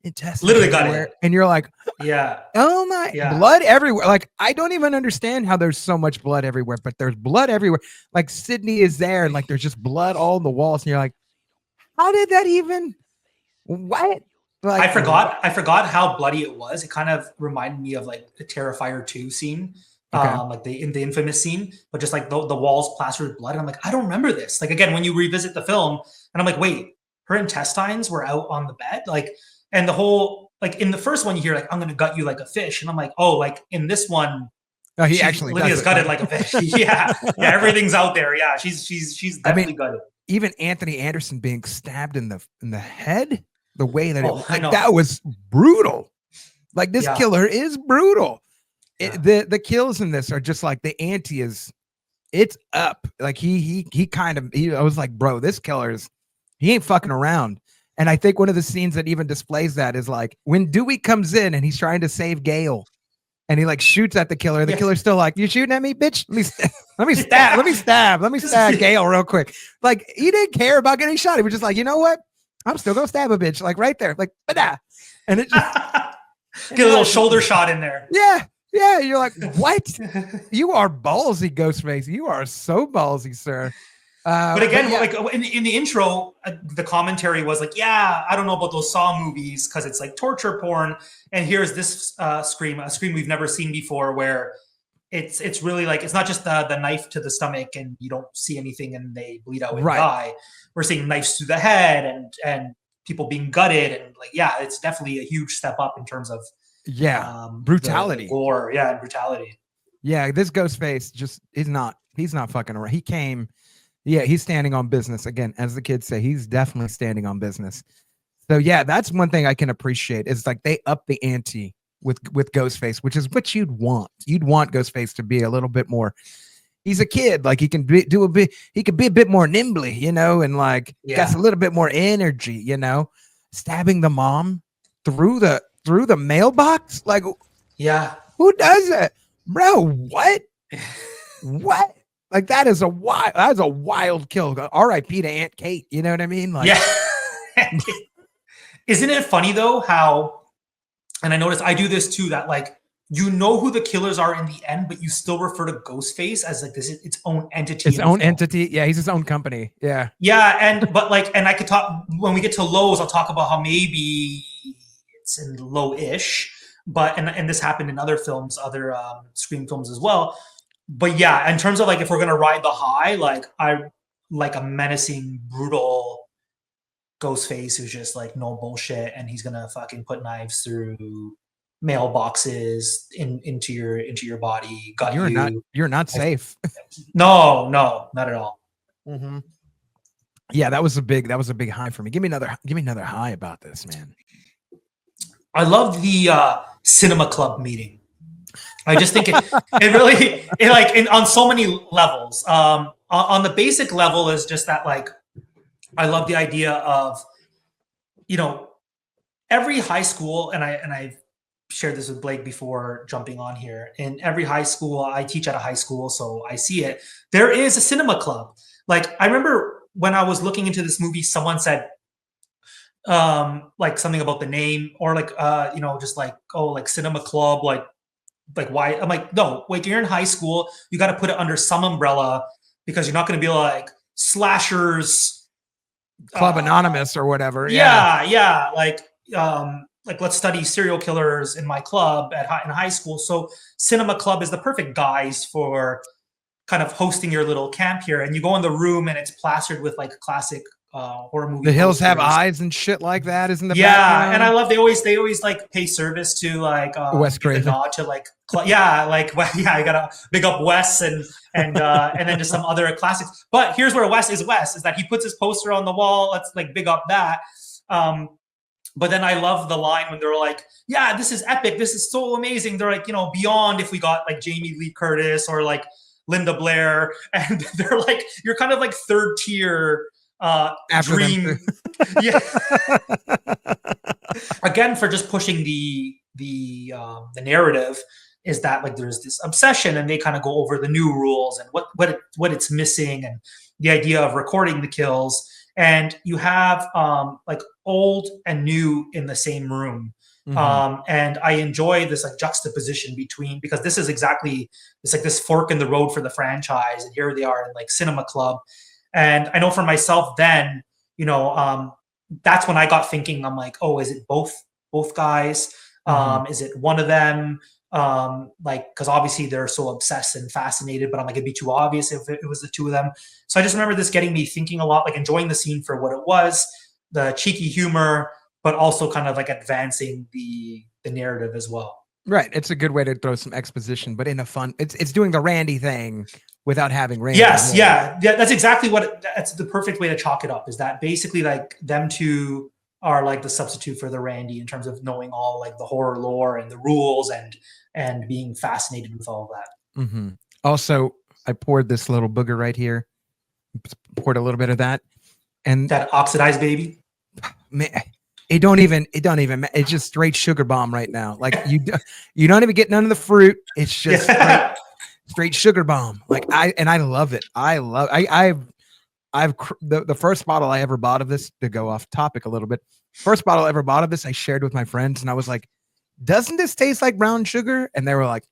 [SPEAKER 1] intestines.
[SPEAKER 2] Literally gutted.
[SPEAKER 1] And you're like,
[SPEAKER 2] yeah.
[SPEAKER 1] Oh my, blood everywhere. Like, I don't even understand how there's so much blood everywhere, but there's blood everywhere. Like Sydney is there and like, there's just blood all on the walls. And you're like, how did that even, what? Like,
[SPEAKER 2] I forgot how bloody it was. It kind of reminded me of like the Terrifier 2 scene, like the infamous scene, but just like the walls plastered with blood. And I'm like, I don't remember this. Like, again, when you revisit the film and I'm like, wait, her intestines were out on the bed. Like, and the whole, like in the first one you hear like, I'm going to gut you like a fish. And I'm like, oh, like in this one,
[SPEAKER 1] oh, he actually
[SPEAKER 2] Lydia's gutted like a fish. yeah. Everything's out there. Yeah. She's definitely gutted.
[SPEAKER 1] Even Anthony Anderson being stabbed in the head, the way that that was brutal. Like this killer is brutal. The kills in this are just like the ante it's up. Like I was like, bro, this killer he ain't fucking around. And I think one of the scenes that even displays that is like when Dewey comes in and he's trying to save Gale and he like shoots at the killer. The killer's still like, you shooting at me, bitch? Let me stab Gale real quick. Like he didn't care about getting shot. He was just like, you know what? I'm still gonna stab a bitch, like right there, like bah. And it just
[SPEAKER 2] get a little shoulder shot in there.
[SPEAKER 1] Yeah. You're like, what? You are ballsy, Ghostface. You are so ballsy, sir.
[SPEAKER 2] But again,
[SPEAKER 1] yeah.
[SPEAKER 2] like in the intro, the commentary was like, yeah, I don't know about those Saw movies because it's like torture porn. And here's this a scream we've never seen before, where it's really like, it's not just the knife to the stomach and you don't see anything and they bleed out and
[SPEAKER 1] Right.
[SPEAKER 2] die. We're seeing knives to the head and people being gutted, and like, yeah, it's definitely a huge step up in terms of
[SPEAKER 1] brutality,
[SPEAKER 2] the gore, and brutality.
[SPEAKER 1] Yeah, this Ghostface he's not fucking around. He came, he's standing on business again, as the kids say. He's definitely standing on business. So yeah, that's one thing I can appreciate is like they up the ante with Ghostface, which is what you'd want. You'd want Ghostface to be a little bit more. He's a kid, like he can he could be a bit more nimbly, you know, and like got a little bit more energy, you know. Stabbing the mom through the mailbox, like who does that, bro? What? What? Like that's a wild kill. R.I.P. to Aunt Kate. You know what I mean? Like,
[SPEAKER 2] Isn't it funny though how, and I notice I do this too, that like, you know who the killers are in the end, but you still refer to Ghostface as like this its own entity.
[SPEAKER 1] Its own entity. Yeah, he's his own company. Yeah.
[SPEAKER 2] Yeah, and I could talk when we get to lows. I'll talk about how maybe it's in low-ish, but and this happened in other films, other Scream films as well. But yeah, in terms of like if we're gonna ride the high, like I like a menacing, brutal Ghostface who's just like no bullshit, and he's gonna fucking put knives through mailboxes into your body.
[SPEAKER 1] You're not safe.
[SPEAKER 2] No, not at all.
[SPEAKER 1] Mm-hmm. Yeah, that was a big high for me. Give me another high about this, man.
[SPEAKER 2] I love the cinema club meeting. I just think it really on so many levels. On the basic level is just that, like, I love the idea of, you know, every high school, and I've shared this with Blake before jumping on here. In every high school, I teach at a high school, so I see it. There is a cinema club. Like, I remember when I was looking into this movie, someone said, like something about the name, or like, you know, just like, oh, like cinema club, like why? I'm like, no, wait, you're in high school. You got to put it under some umbrella, because you're not going to be like slashers,
[SPEAKER 1] Club Anonymous or whatever.
[SPEAKER 2] Yeah. Like let's study serial killers in my club in high school. So cinema club is the perfect guise for kind of hosting your little camp here. And you go in the room and it's plastered with like classic horror movie.
[SPEAKER 1] The hills have eyes and shit like that, isn't the
[SPEAKER 2] background? And I love they always like pay service to like
[SPEAKER 1] Wes Craven.
[SPEAKER 2] Nod to like I gotta big up Wes and then just some other classics. But here's where Wes is that he puts his poster on the wall. Let's like big up that. But then I love the line when they're like, yeah, this is epic. This is so amazing. They're like, you know, beyond if we got like Jamie Lee Curtis or like Linda Blair. And they're like, you're kind of like third tier dream. Yeah. Again, for just pushing the narrative is that like there's this obsession, and they kind of go over the new rules and what it's missing, and the idea of recording the kills. And you have like old and new in the same room. Mm-hmm. And I enjoy this like juxtaposition between, because this is exactly, it's like this fork in the road for the franchise. And here they are in like cinema club. And I know for myself then, you know, that's when I got thinking, I'm like, oh, is it both guys? Mm-hmm. Is it one of them? Like, because obviously they're so obsessed and fascinated, but I'm like, it'd be too obvious if it was the two of them. So I just remember this getting me thinking a lot, like enjoying the scene for what it was, the cheeky humor, but also kind of like advancing the narrative as well.
[SPEAKER 1] Right. It's a good way to throw some exposition, but in a fun, it's doing the Randy thing without having Randy.
[SPEAKER 2] Yes. Yeah. That's exactly that's the perfect way to chalk it up, is that basically like them two are like the substitute for the Randy in terms of knowing all like the horror lore and the rules and being fascinated with all of that.
[SPEAKER 1] Mm-hmm. Also, I poured this little booger right here. Poured a little bit of that, and
[SPEAKER 2] that oxidized baby.
[SPEAKER 1] Man, it don't even. It's just straight sugar bomb right now. Like you don't even get none of the fruit. It's just straight sugar bomb. Like I love it. I've the first bottle I ever bought of this, to go off topic a little bit. First bottle I ever bought of this, I shared with my friends, and I was like, "Doesn't this taste like brown sugar?" And they were like,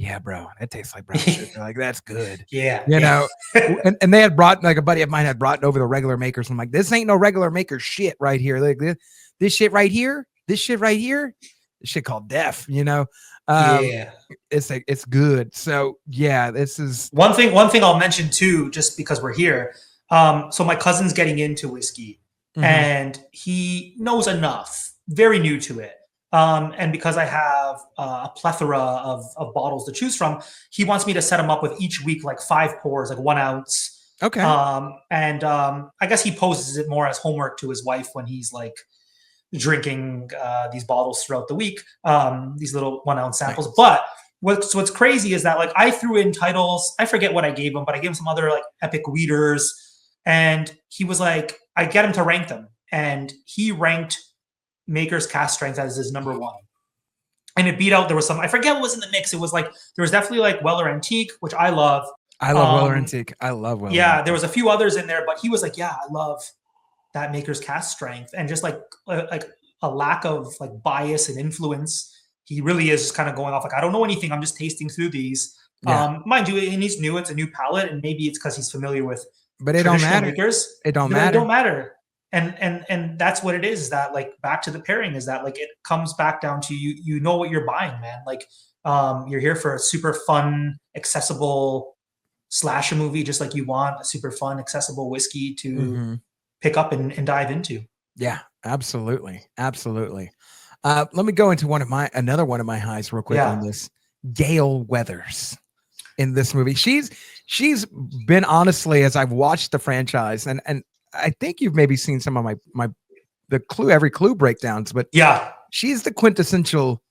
[SPEAKER 1] yeah, bro, that tastes like brown sugar. Like, that's good.
[SPEAKER 2] Yeah.
[SPEAKER 1] You
[SPEAKER 2] yeah.
[SPEAKER 1] know, and they had brought, like, a buddy of mine had brought over the regular makers. I'm like, this ain't no regular maker shit right here. Like, this shit right here, this shit called Def, you know?
[SPEAKER 2] Yeah.
[SPEAKER 1] It's like, it's good. So yeah, this is
[SPEAKER 2] One thing I'll mention too, just because we're here. So my cousin's getting into whiskey, and he knows enough, very new to it. And because I have a plethora of bottles to choose from, he wants me to set him up with each week, like 5 pours, like 1 ounce.
[SPEAKER 1] okay.
[SPEAKER 2] I guess he poses it more as homework to his wife when he's like drinking these bottles throughout the week, these little 1 ounce samples.
[SPEAKER 1] Nice.
[SPEAKER 2] But what's crazy is that, like, I threw in titles. I forget what I gave him, but I gave him some other like epic weeders, and he was like, I get him to rank them, and he ranked Maker's Cask Strength as his number 1. And it beat out, there was some, I forget what was in the mix. It was like, there was definitely like Weller Antique, which I love.
[SPEAKER 1] I love Weller Antique. I love Weller.
[SPEAKER 2] Yeah,
[SPEAKER 1] Antique.
[SPEAKER 2] there was a few others in there, but he was like, yeah, I love that Maker's Cask Strength. And just like a lack of like bias and influence. He really is just kind of going off like, I don't know anything. I'm just tasting through these.
[SPEAKER 1] Yeah.
[SPEAKER 2] Mind you, and he's new. It's a new palate, and maybe it's because he's familiar with
[SPEAKER 1] But it don't matter.
[SPEAKER 2] makers.
[SPEAKER 1] It don't
[SPEAKER 2] It
[SPEAKER 1] matter.
[SPEAKER 2] don't matter. And that's what it is that, like, back to the pairing, is that like it comes back down to you know what you're buying, man. Like you're here for a super fun, accessible slasher movie, just like you want a super fun, accessible whiskey to pick up and dive into.
[SPEAKER 1] Yeah, absolutely. Absolutely. Let me go into another one of my highs real quick on this. Gale Weathers in this movie. She's been, honestly, as I've watched the franchise, and I think you've maybe seen some of the every clue breakdowns, but
[SPEAKER 2] yeah,
[SPEAKER 1] she's the quintessential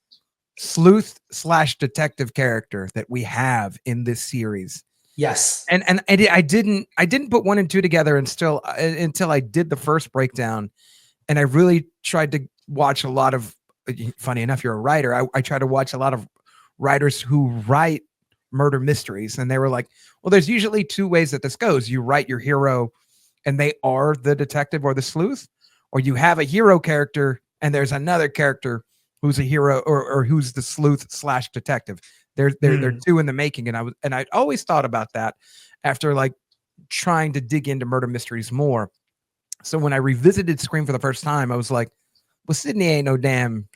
[SPEAKER 1] sleuth / detective character that we have in this series.
[SPEAKER 2] Yes.
[SPEAKER 1] And I didn't put 1 and 2 together until I did the first breakdown, and I really tried to watch a lot of, funny enough, you're a writer. I try to watch a lot of writers who write murder mysteries, and they were like, well, there's usually 2 ways that this goes. You write your hero and they are the detective or the sleuth, or you have a hero character and there's another character who's a hero or who's the sleuth / detective. They're 2 in the making. And I always thought about that after like trying to dig into murder mysteries more. So when I revisited Scream for the first time, I was like, well, Sydney ain't no damn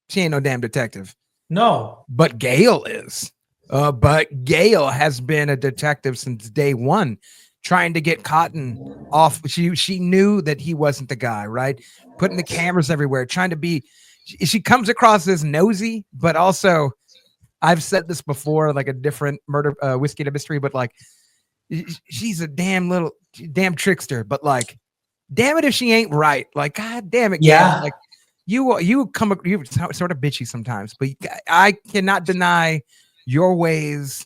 [SPEAKER 1] detective.
[SPEAKER 2] No.
[SPEAKER 1] But Gale is. But Gale has been a detective since day 1, trying to get Cotton off. She knew that he wasn't the guy, right? Putting the cameras everywhere, trying to be. She comes across as nosy, but also, I've said this before, like a different murder whiskey to mystery, but like she's a damn trickster. But like, damn it if she ain't right. Like, god damn it,
[SPEAKER 2] yeah.
[SPEAKER 1] Gale. Like you're sort of bitchy sometimes, but I cannot deny your ways.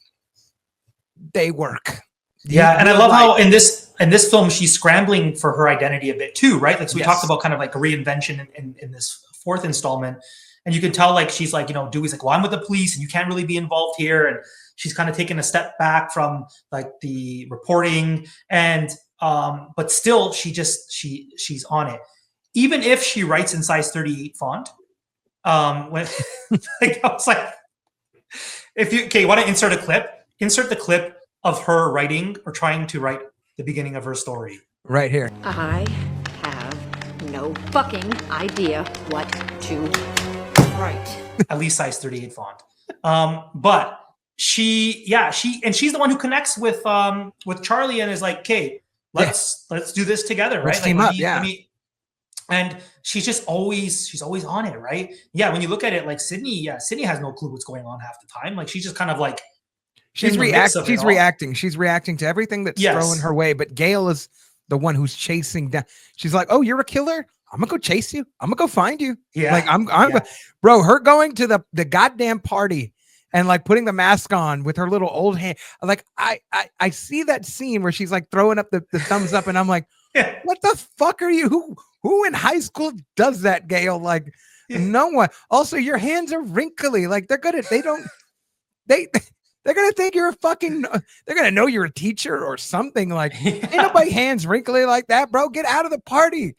[SPEAKER 1] They work.
[SPEAKER 2] Yeah, and I love how in this film she's scrambling for her identity a bit too, right? Like, so we talked about kind of like a reinvention in this 4th installment, and you can tell like she's like, Dewey's like, well, I'm with the police, and you can't really be involved here, and she's kind of taking a step back from like the reporting, and but still she's on it, even if she writes in size 38 font. When like, I was like, you want to insert a clip? Insert the clip of her writing or trying to write the beginning of her story.
[SPEAKER 1] Right here.
[SPEAKER 5] I have no fucking idea what to write.
[SPEAKER 2] At least size 38 font. But she's the one who connects with Charlie and is like, okay, let's do this together, right?
[SPEAKER 1] Let's team up,
[SPEAKER 2] and she's always on it, right? Yeah, when you look at it, like Sydney has no clue what's going on half the time. Like, she's just kind of like, She's reacting. She's reacting to everything that's thrown her way. But Gale is the one who's chasing down. She's like, "Oh, you're a killer? I'm gonna go chase you. I'm gonna go find you." Yeah,
[SPEAKER 1] like bro. Her going to the goddamn party and like putting the mask on with her little old hand. Like I see that scene where she's like throwing up the thumbs up, and I'm like, what the fuck are you? Who in high school does that, Gale? Like, no one. Also, your hands are wrinkly. Like they're gonna think you're a fucking. They're gonna know you're a teacher or something. Like, ain't nobody hands wrinkly like that, bro. Get out of the party.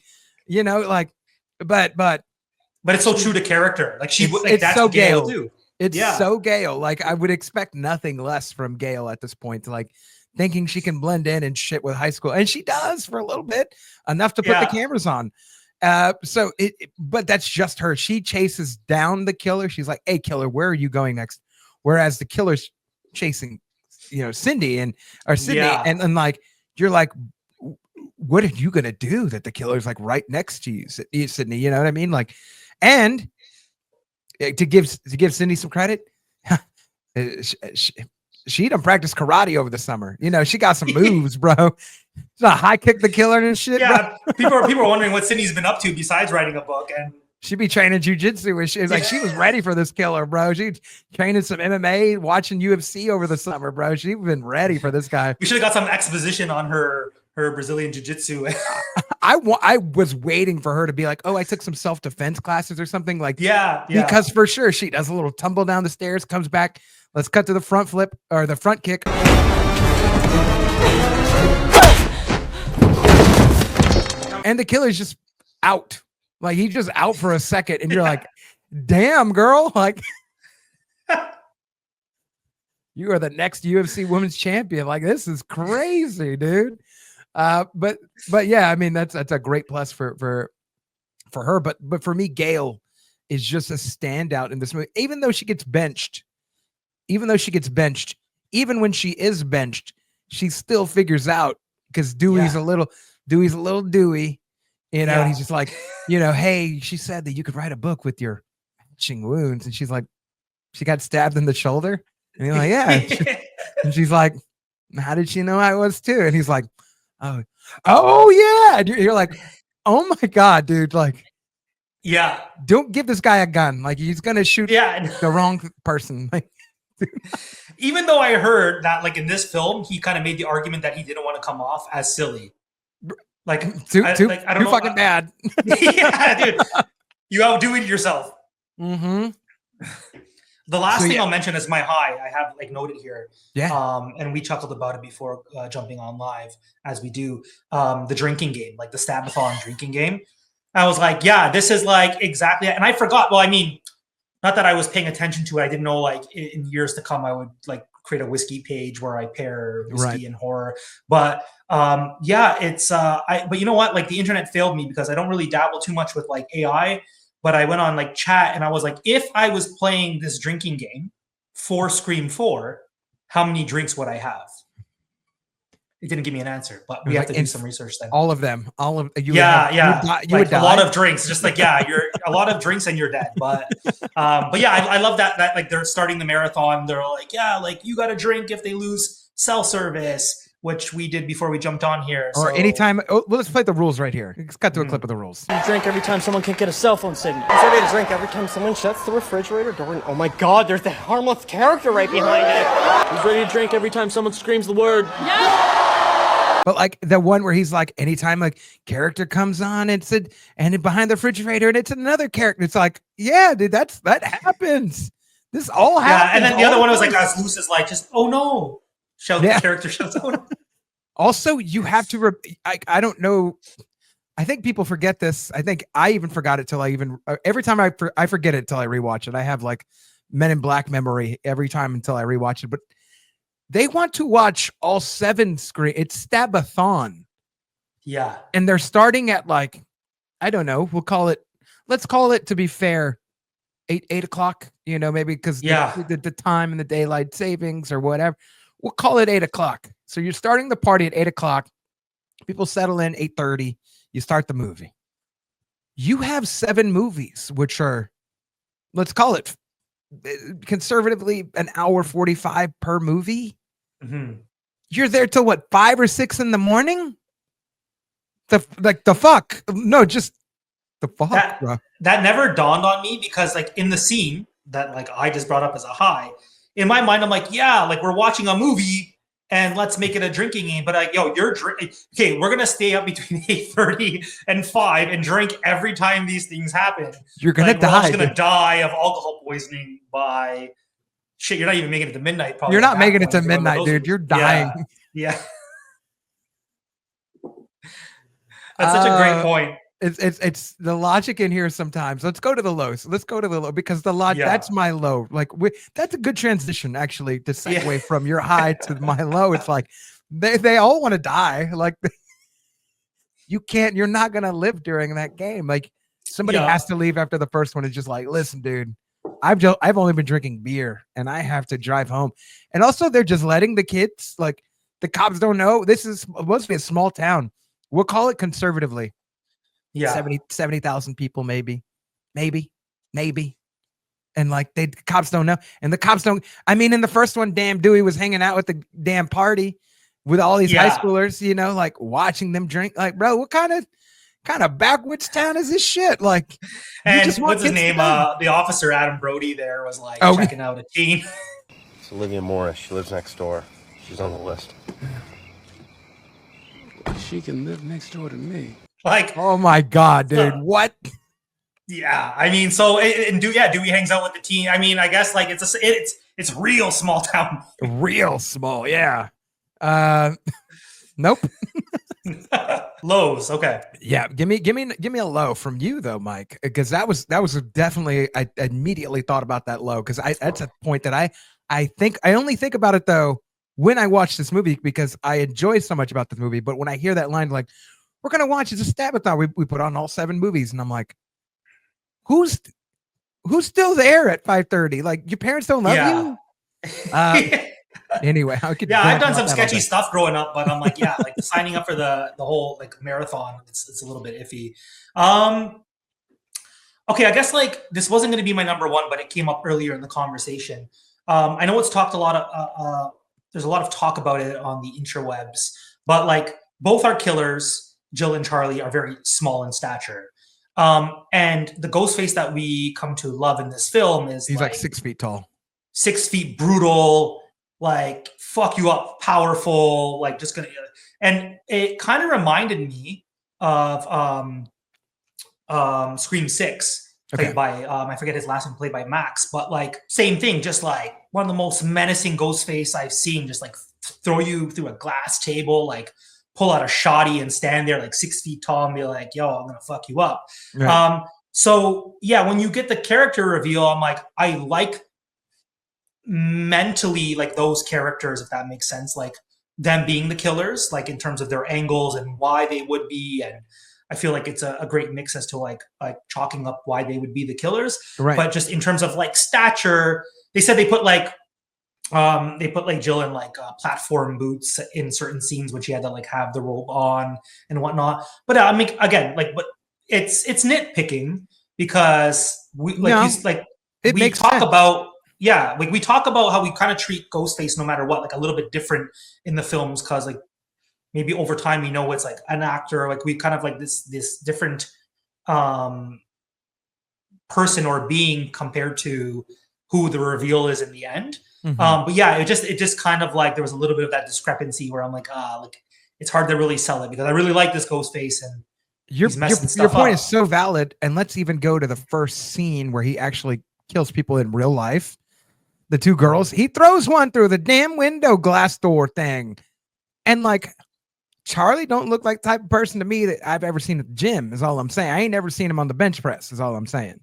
[SPEAKER 1] Like, but
[SPEAKER 2] it's so true to character. Like that's so
[SPEAKER 1] Gale
[SPEAKER 2] too.
[SPEAKER 1] It's
[SPEAKER 2] Yeah.
[SPEAKER 1] so Gale. Like I would expect nothing less from Gale at this point. Like thinking she can blend in and shit with high school, and she does for a little bit, enough to put the cameras on. But that's just her. She chases down the killer. She's like, "Hey, killer, where are you going next?" Whereas the killer's chasing, Cindy and like you're like, what are you gonna do that the killer's like right next to you, Sydney? You know what I mean? Like, and to give Cindy some credit, she done practice karate over the summer. She got some moves, bro. It's not high kick the killer and shit.
[SPEAKER 2] Yeah,
[SPEAKER 1] bro.
[SPEAKER 2] people are wondering what Sydney's been up to besides writing a book, and
[SPEAKER 1] she be training jujitsu and shit. Like she was ready for this killer, bro. She training some MMA, watching UFC over the summer, bro. She's been ready for this guy.
[SPEAKER 2] We should have got some exposition on her Brazilian jiu-jitsu.
[SPEAKER 1] I was waiting for her to be like, oh, I took some self-defense classes or something, like,
[SPEAKER 2] yeah,
[SPEAKER 1] because for sure she does a little tumble down the stairs, comes back. Let's cut to the front flip or the front kick. And the killer's just out. Like he's just out for a second. And you're like, damn, girl. Like you are the next UFC women's champion. Like this is crazy, dude. But yeah, I mean, that's a great plus for her. But for me, Gale is just a standout in this movie, even though she gets benched. Even when she is benched, she still figures out because Dewey's a little Dewey, and he's just like, hey, she said that you could write a book with your hatching wounds. And she's like, she got stabbed in the shoulder. And you're like, yeah. And she's like, how did she know I was too? And he's like, oh yeah. And you're like, oh my God, dude. Like,
[SPEAKER 2] yeah,
[SPEAKER 1] don't give this guy a gun. Like he's going to shoot the wrong person. Like,
[SPEAKER 2] even though I heard that, like in this film, he kind of made the argument that he didn't want to come off as silly. Like I don't know,
[SPEAKER 1] fucking bad.
[SPEAKER 2] Yeah, dude, you outdoing yourself.
[SPEAKER 1] Mm-hmm.
[SPEAKER 2] The last thing I'll mention is my high. I have like noted here.
[SPEAKER 1] Yeah.
[SPEAKER 2] And we chuckled about it before jumping on live, as we do. The drinking game, like the Stabathon drinking game. I was like, yeah, this is like exactly. And I forgot. Well, I mean, not that I was paying attention to it. I didn't know like in years to come, I would like create a whiskey page where I pair whiskey and horror. But yeah, it's but you know what? Like the internet failed me because I don't really dabble too much with like AI. But I went on like chat and I was like, if I was playing this drinking game for Scream 4, how many drinks would I have? It didn't give me an answer, but we have to do some research then.
[SPEAKER 1] All of them. All of you.
[SPEAKER 2] You would die. A lot of drinks. Just like, you're a lot of drinks and you're dead. But yeah, I love that like they're starting the marathon. They're like, yeah, like you got to drink if they lose cell service, which we did before we jumped on here.
[SPEAKER 1] Or anytime. Oh, well, let's play the rules right here. Let's cut to a clip of the rules.
[SPEAKER 6] You drink every time someone can't get a cell phone signal. It's ready to drink every time someone shuts the refrigerator door. And, oh my God, there's the harmless character right behind it. He's ready to drink every time someone screams the word. No!
[SPEAKER 1] But like the one where he's like, anytime like character comes on, and behind the refrigerator, and it's another character. It's like, yeah, dude, that happens. This all happens.
[SPEAKER 2] Yeah, and then the other one was like as loose as like just, oh no. The character shouts, oh no.
[SPEAKER 1] Also, you have to, I don't know. I think people forget this. I think I even forgot it till every time I forget it till I rewatch it. I have like Men in Black memory every time until I rewatch it. But they want to watch all 7 screen. It's Stabathon.
[SPEAKER 2] Yeah.
[SPEAKER 1] And they're starting at like, I don't know. Let's call it to be fair, 8 o'clock, maybe because the time and the daylight savings or whatever. We'll call it 8 o'clock. So you're starting the party at 8 o'clock. People settle in 8:30. You start the movie. You have 7 movies, which are, let's call it conservatively an hour 45 per movie.
[SPEAKER 2] Mm-hmm.
[SPEAKER 1] You're there till what, 5 or 6 in the morning? The fuck? No, just the fuck, bro.
[SPEAKER 2] That never dawned on me because like in the scene that like I just brought up as a high, in my mind, I'm like, yeah, like we're watching a movie and let's make it a drinking game. But like, yo, you're drinking. Okay, we're gonna stay up between 8:30 and 5 and drink every time these things happen.
[SPEAKER 1] You're gonna die.
[SPEAKER 2] We're all just gonna die of alcohol poisoning by shit. You're not even making it to midnight. Probably
[SPEAKER 1] you're not making it to midnight, dude. You're dying.
[SPEAKER 2] Yeah. That's such a great point.
[SPEAKER 1] It's the logic in here sometimes. Let's go to the lows. Let's go to the low because
[SPEAKER 2] Yeah.
[SPEAKER 1] that's my low. Like that's a good transition actually to segue
[SPEAKER 2] Yeah.
[SPEAKER 1] from your high to my low. It's like they all want to die. Like you're not gonna live during that game. Like somebody
[SPEAKER 2] Yeah.
[SPEAKER 1] has to leave after the first one. It's just like, listen, dude, I've only been drinking beer and I have to drive home. And also they're just letting the kids, like the cops don't know. This is supposed to be a small town. We'll call it conservatively.
[SPEAKER 2] Yeah.
[SPEAKER 1] 70,000 people, maybe. And like the cops don't know. And the cops don't, I mean, in the first one, damn Dewey was hanging out with the damn party with all these high schoolers, you know, like watching them drink. Like, bro, what kind of backwoods town is this shit? Like,
[SPEAKER 2] and what's his name? The officer Adam Brody there was like checking out a teen.
[SPEAKER 7] It's Olivia Morris. She lives next door. She's on the list.
[SPEAKER 3] She can live next door to me.
[SPEAKER 2] Like,
[SPEAKER 1] oh my God, dude, what?
[SPEAKER 2] Yeah, I mean, so Dewey hangs out with the teen. I mean, I guess like it's real small town.
[SPEAKER 1] Real small, yeah. Nope.
[SPEAKER 2] Lows, okay.
[SPEAKER 1] Yeah, give me a low from you though, Mike, because that was definitely I immediately thought about that low because that's a point that I think I only think about it though when I watch this movie because I enjoy so much about this movie. But when I hear that line, like, we're gonna watch it's a Stabathon, we put on all 7 movies, and I'm like, who's still there at 5:30? Like, your parents don't love you? Anyway,
[SPEAKER 2] I've done some sketchy stuff growing up, but I'm like, like signing up for the whole like marathon, it's a little bit iffy. Okay, I guess like this wasn't going to be my number one, but it came up earlier in the conversation. I know it's talked a lot of there's a lot of talk about it on the interwebs, but like both our killers, Jill and Charlie, are very small in stature. And the Ghostface that we come to love in this film he's
[SPEAKER 1] like 6 feet tall,
[SPEAKER 2] 6 feet, brutal, like fuck you up, powerful, like just gonna. And it kind of reminded me of Scream 6. Played by I forget his last name, played by Max, but like same thing, just like one of the most menacing Ghostface I've seen, just like throw you through a glass table, like pull out a shotty and stand there like 6 feet tall and be like, yo, I'm gonna fuck you up. Right. So yeah, when you get the character reveal, I'm like, I like mentally like those characters, if that makes sense, like them being the killers, like in terms of their angles and why they would be, and I feel like it's a great mix as to like chalking up why they would be the killers. Right. But just in terms of like stature, they said they put like Jill in like platform boots in certain scenes when she had to like have the robe on and whatnot. But I mean, again, like, but it's nitpicking because we talk about how we kind of treat Ghostface no matter what, like a little bit different in the films because like maybe over time, it's like an actor, like we kind of like this different person or being compared to who the reveal is in the end. Mm-hmm. But yeah, it just kind of like there was a little bit of that discrepancy where I'm like, like it's hard to really sell it because I really like this Ghostface and
[SPEAKER 1] your point is so valid. And let's even go to the first scene where he actually kills people in real life. The 2 girls, he throws one through the damn window glass door thing, and like. Charlie don't look like the type of person to me that I've ever seen at the gym, is all I'm saying. I ain't never seen him on the bench press, is all I'm saying.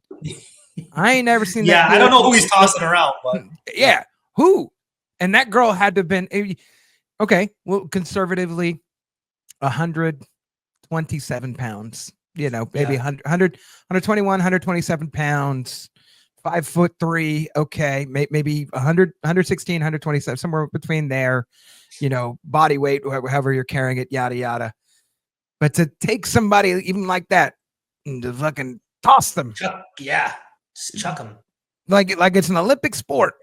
[SPEAKER 1] I ain't never seen that.
[SPEAKER 2] I don't know who he's tossing around, but
[SPEAKER 1] yeah, who? And that girl had to have been, okay, well, conservatively, 127 pounds, maybe 121, 127 pounds, 5'3", okay, maybe 100, 116, 127, somewhere between there. Body weight, however you're carrying it, yada, yada. But to take somebody even like that and to fucking toss them.
[SPEAKER 2] Just chuck them.
[SPEAKER 1] Like it's an Olympic sport.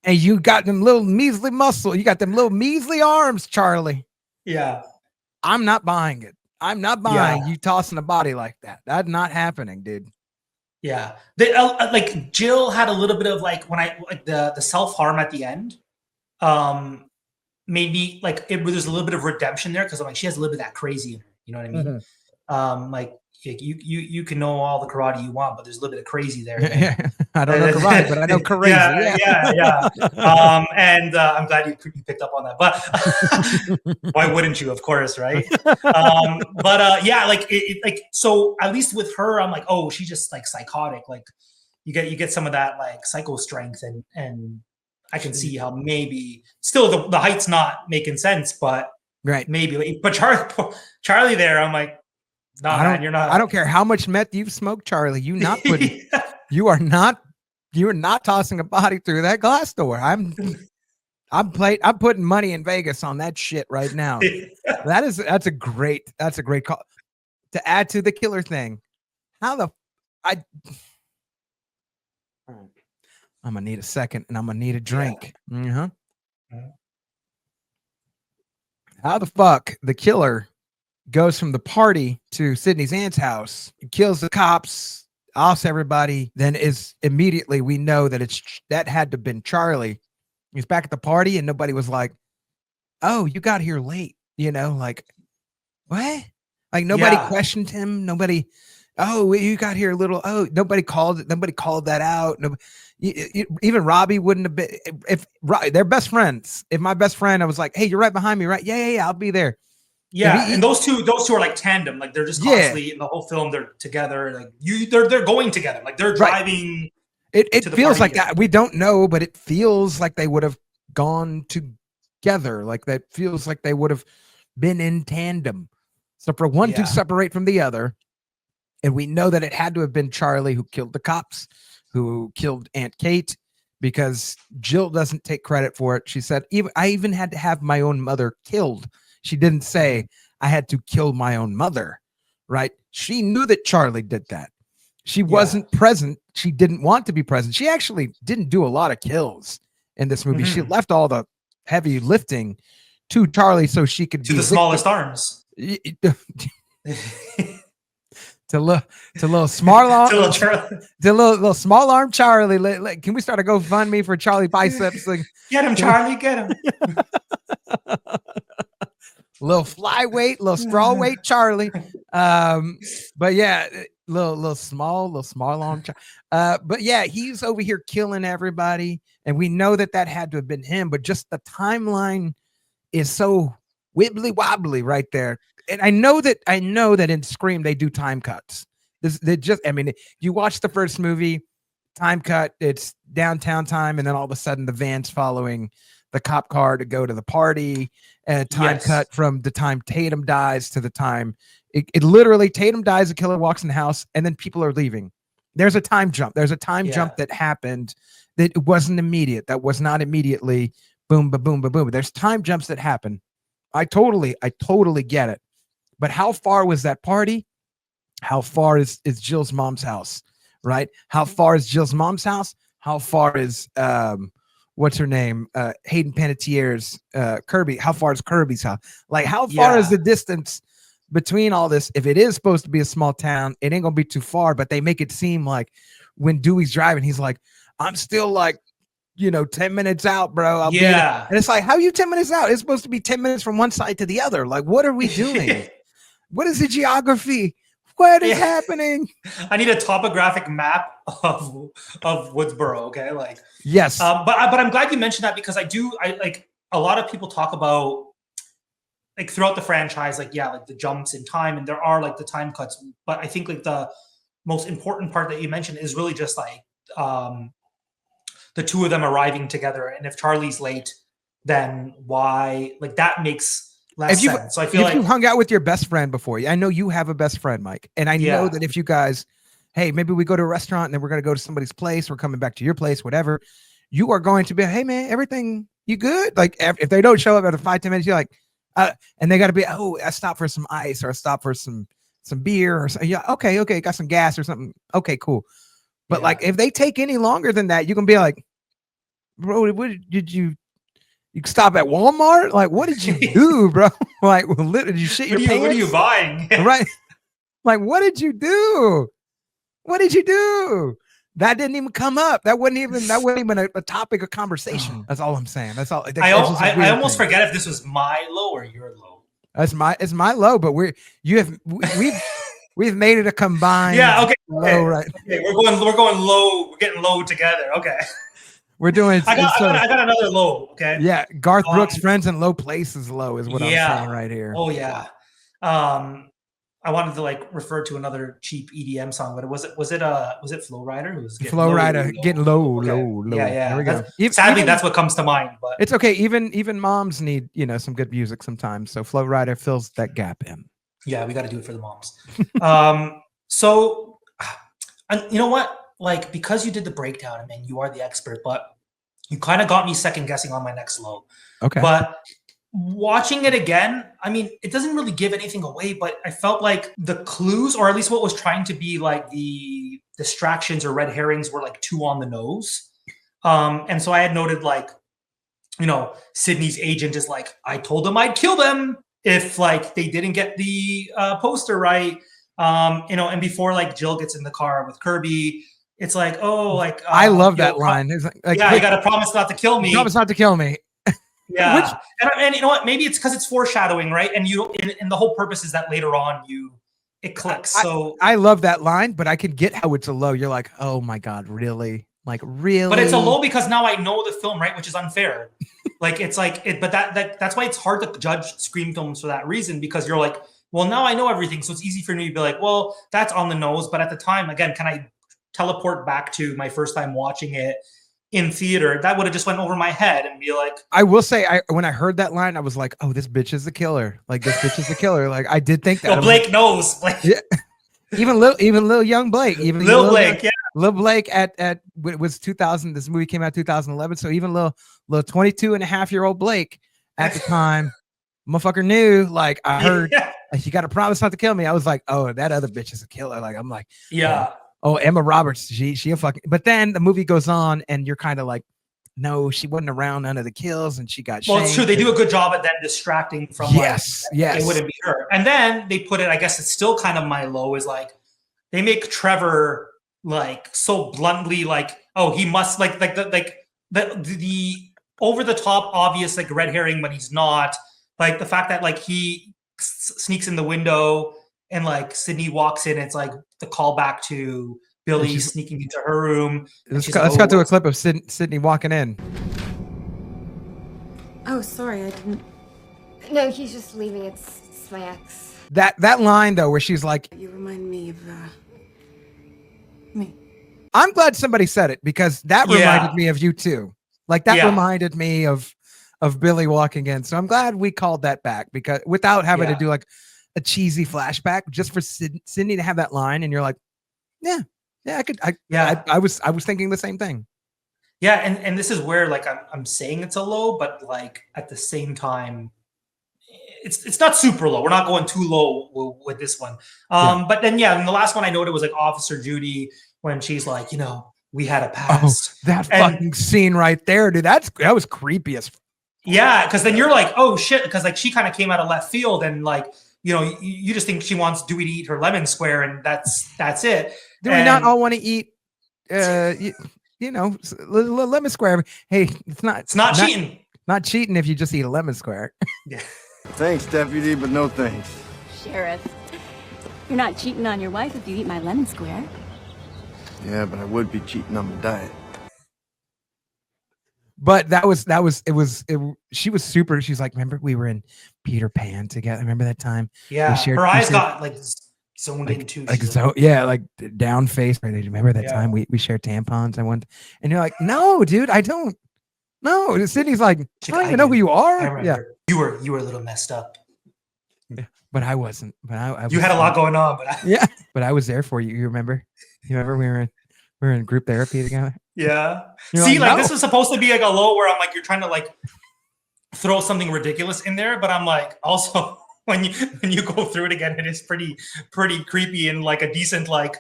[SPEAKER 1] And you got them little measly muscle. You got them little measly arms, Charlie.
[SPEAKER 2] Yeah.
[SPEAKER 1] I'm not buying it. I'm not buying you tossing a body like that. That's not happening, dude.
[SPEAKER 2] Yeah. Like Jill had a little bit of like when I like the self-harm at the end. Maybe like there's a little bit of redemption there because I'm like she has a little bit of that crazy in her, you know what I mean? Like you can know all the karate you want, but there's a little bit of crazy there.
[SPEAKER 1] I don't know karate, but I know crazy.
[SPEAKER 2] Yeah. And I'm glad you picked up on that. But why wouldn't you? Of course, right? Yeah, like like so. At least with her, I'm like, oh, she's just like psychotic. Like you get some of that like psycho strength, and I can see how maybe still the height's not making sense, but
[SPEAKER 1] right,
[SPEAKER 2] maybe. But Charlie there, I'm like. No, man, you're not.
[SPEAKER 1] I don't care how much meth you've smoked, Charlie. You are not tossing a body through that glass door. I'm putting money in Vegas on that shit right now. That's a great call. To add to the killer thing, I'm gonna need a second, and I'm gonna need a drink. Yeah. How the fuck the killer goes from the party to Sydney's aunt's house, kills the cops, offs everybody, then is immediately we know that that had to have been Charlie. He's back at the party and nobody was like, oh, you got here late, like what? Like nobody questioned him. Nobody, oh, you got here a little, oh, nobody called that out. No, even Robbie wouldn't have been, if they're best friends. If my best friend, I was like, hey, you're right behind me, right? Yeah, I'll be there.
[SPEAKER 2] Yeah, and those two are like tandem. Like they're just constantly in the whole film. They're together. Like they're going together. Like they're driving.
[SPEAKER 1] It feels like that. We don't know, but it feels like they would have gone together. Like that feels like they would have been in tandem. So for one to separate from the other, and we know that it had to have been Charlie who killed the cops, who killed Aunt Kate, because Jill doesn't take credit for it. She said, I even had to have my own mother killed. She didn't say I had to kill my own mother, right? She knew that Charlie did that. She wasn't present. She didn't want to be present. She actually didn't do a lot of kills in this movie. She left all the heavy lifting to Charlie so she could
[SPEAKER 2] to the smallest arms.
[SPEAKER 1] To little small arm, little small arm Charlie. Can we start a GoFundMe for Charlie biceps? Like,
[SPEAKER 2] get him, Charlie, get him.
[SPEAKER 1] Little flyweight, little straw weight Charlie. But yeah, little small arm. But yeah, he's over here killing everybody, and we know that had to have been him. But just the timeline is so wibbly wobbly right there. And I know that in Scream they do time cuts. You watch the first movie, time cut, it's downtown time, and then all of a sudden the van's following the cop car to go to the party, and time cut from the time Tatum dies to the time it literally Tatum dies, the killer walks in the house, and then people are leaving. There's a time jump. There's a time jump that happened that wasn't immediate. That was not immediately boom, ba boom, ba boom. There's time jumps that happen. I totally get it. But how far was that party? How far is Jill's mom's house? Right? How far is Jill's mom's house? How far is what's her name? Hayden Panettiere's Kirby. How far is Kirby's house? Like, how far is the distance between all this? If it is supposed to be a small town, it ain't gonna be too far, but they make it seem like when Dewey's driving, he's like, I'm still like, 10 minutes out, bro. I'll be there. And it's like, how are you 10 minutes out? It's supposed to be 10 minutes from one side to the other. Like, what are we doing? What is the geography? What is happening?
[SPEAKER 2] I need a topographic map of Woodsboro. Okay, like
[SPEAKER 1] yes.
[SPEAKER 2] But I'm glad you mentioned that, because I like a lot of people talk about like throughout the franchise, like like the jumps in time, and there are like the time cuts. But I think like the most important part that you mentioned is really just like the two of them arriving together. And if Charlie's late, then why? Like that makes less sense. So I feel like
[SPEAKER 1] you hung out with your best friend before. I know you have a best friend, Mike, and I know that if you guys, hey, maybe we go to a restaurant and then we're going to go to somebody's place, we're coming back to your place, whatever, you are going to be, hey man, everything, you good? Like if they don't show up after 5-10 minutes, you're like, and they got to be, oh, I stopped for some ice, or I stopped for some beer, or something. Yeah, okay, got some gas or something. Okay, cool. But like if they take any longer than that, you can be like, bro, what did you stop at Walmart? Like, what did you do, bro? Like, did you shit your pants?
[SPEAKER 2] What are you buying?
[SPEAKER 1] Right? Like, what did you do? What did you do? That didn't even come up. That wasn't even a topic of conversation. That's all I'm saying. That's all.
[SPEAKER 2] I almost forget if this was my low or your low.
[SPEAKER 1] It's my low, but we've We've made it a combined.
[SPEAKER 2] Yeah. Okay.
[SPEAKER 1] Low, right.
[SPEAKER 2] Okay. We're going low. We're getting low together. Okay.
[SPEAKER 1] We're doing.
[SPEAKER 2] I got another low. Okay.
[SPEAKER 1] Yeah, Garth Brooks' "Friends in Low Places" low is what I'm saying right here.
[SPEAKER 2] Oh yeah. I wanted to like refer to another cheap EDM song, but was it Flow Rider who was
[SPEAKER 1] Flow Rider getting low,
[SPEAKER 2] Okay.
[SPEAKER 1] low.
[SPEAKER 2] Yeah.
[SPEAKER 1] There we go.
[SPEAKER 2] Sadly, that's what comes to mind. But
[SPEAKER 1] it's okay. Even moms need some good music sometimes. So Flow Rider fills that gap in.
[SPEAKER 2] yeah, we got to do it for the moms. So, and you know what? Like, because you did the breakdown, I mean, you are the expert, but you kind of got me second guessing on my next low.
[SPEAKER 1] Okay.
[SPEAKER 2] But watching it again, I mean, it doesn't really give anything away, but I felt like the clues, or at least what was trying to be like the distractions or red herrings, were like too on the nose. And so I had noted like, Sydney's agent is like, I told them I'd kill them if like they didn't get the poster right. And before like Jill gets in the car with Kirby, it's like, oh, like
[SPEAKER 1] I love that line. It's like,
[SPEAKER 2] yeah, you got to promise not to kill me.
[SPEAKER 1] Promise not to kill me.
[SPEAKER 2] Yeah, and you know what? Maybe it's because it's foreshadowing, right? And and the whole purpose is that later on it clicks. So
[SPEAKER 1] I love that line, but I can get how it's a low. You're like, oh my god, really? Like really?
[SPEAKER 2] But it's a low because now I know the film, right? Which is unfair. Like it's like it, but that's why it's hard to judge Scream films for that reason, because you're like, well, now I know everything, so it's easy for me to be like, well, that's on the nose. But at the time, again, can I teleport back to my first time watching it in theater? That would have just went over my head and be like,
[SPEAKER 1] I will say, when I heard that line, I was like, oh, this bitch is the killer. Like this bitch is the killer. Like I did think that.
[SPEAKER 2] Oh, Blake knows. Blake.
[SPEAKER 1] Yeah. Even little young Blake,
[SPEAKER 2] little Blake,
[SPEAKER 1] little Blake at it was 2000. This movie came out 2011. So even little 22-and-a-half-year-old Blake at the time, motherfucker knew. Like I heard, like, you got to promise not to kill me. I was like, oh, that other bitch is a killer. Like I'm like,
[SPEAKER 2] yeah.
[SPEAKER 1] Oh, Emma Roberts, she a fucking. But then the movie goes on, and you're kind of like, no, she wasn't around none of the kills, and she got.
[SPEAKER 2] Well, it's true. They do a good job at then distracting from.
[SPEAKER 1] Yes.
[SPEAKER 2] It wouldn't be her. And then they put it. I guess it's still kind of my low. Is like they make Trevor like so bluntly like, oh, he must like the over the top obvious like red herring when he's not, like the fact that like he sneaks in the window. And like Sydney walks in, it's like the callback to Billy sneaking into her room.
[SPEAKER 1] Let's cut to a clip of Sydney walking in.
[SPEAKER 8] Oh, sorry, I didn't.
[SPEAKER 4] No, he's just leaving. It's my ex.
[SPEAKER 1] That line though, where she's like,
[SPEAKER 8] You remind me of me.
[SPEAKER 1] I'm glad somebody said it, because that reminded me of you too. Like that reminded me of Billy walking in. So I'm glad we called that back, because without having to do like a cheesy flashback, just for Sydney to have that line, and you're like, I was thinking the same thing.
[SPEAKER 2] Yeah, and this is where like I'm saying it's a low, but like at the same time, it's not super low. We're not going too low with this one. But then and the last one I noted was like Officer Judy, when she's like, we had a past.
[SPEAKER 1] Oh, that fucking scene right there, dude. That was creepy as.
[SPEAKER 2] Yeah, because then you're like, oh shit, because like she kind of came out of left field, and like. You just think she wants Dewey to eat her lemon square, and that's it.
[SPEAKER 1] Do we not all want to eat, lemon square? Hey, it's not
[SPEAKER 2] cheating.
[SPEAKER 1] Not cheating if you just eat a lemon square.
[SPEAKER 2] Yeah.
[SPEAKER 9] Thanks, deputy, but no thanks.
[SPEAKER 10] Sheriff, you're not cheating on your wife if you eat my lemon square.
[SPEAKER 9] Yeah, but I would be cheating on my diet.
[SPEAKER 1] But she was super. She's like, remember we were in Peter Pan together? Remember that time?
[SPEAKER 2] Yeah, her eyes got like zoned in too.
[SPEAKER 1] Like down face. Remember that time we shared tampons? And you're like, no, dude, I don't. No, Sydney's like, I don't even know who you are. Yeah,
[SPEAKER 2] you were a little messed up.
[SPEAKER 1] Yeah, but I wasn't. But I
[SPEAKER 2] you had a lot going on. But
[SPEAKER 1] but I was there for you. You remember? We were in group therapy together.
[SPEAKER 2] Yeah.
[SPEAKER 1] You're
[SPEAKER 2] See, like
[SPEAKER 1] no.
[SPEAKER 2] This was supposed to be like a low where I'm like, you're trying to like throw something ridiculous in there, but I'm like, also when you go through it again, it is pretty creepy and like a decent like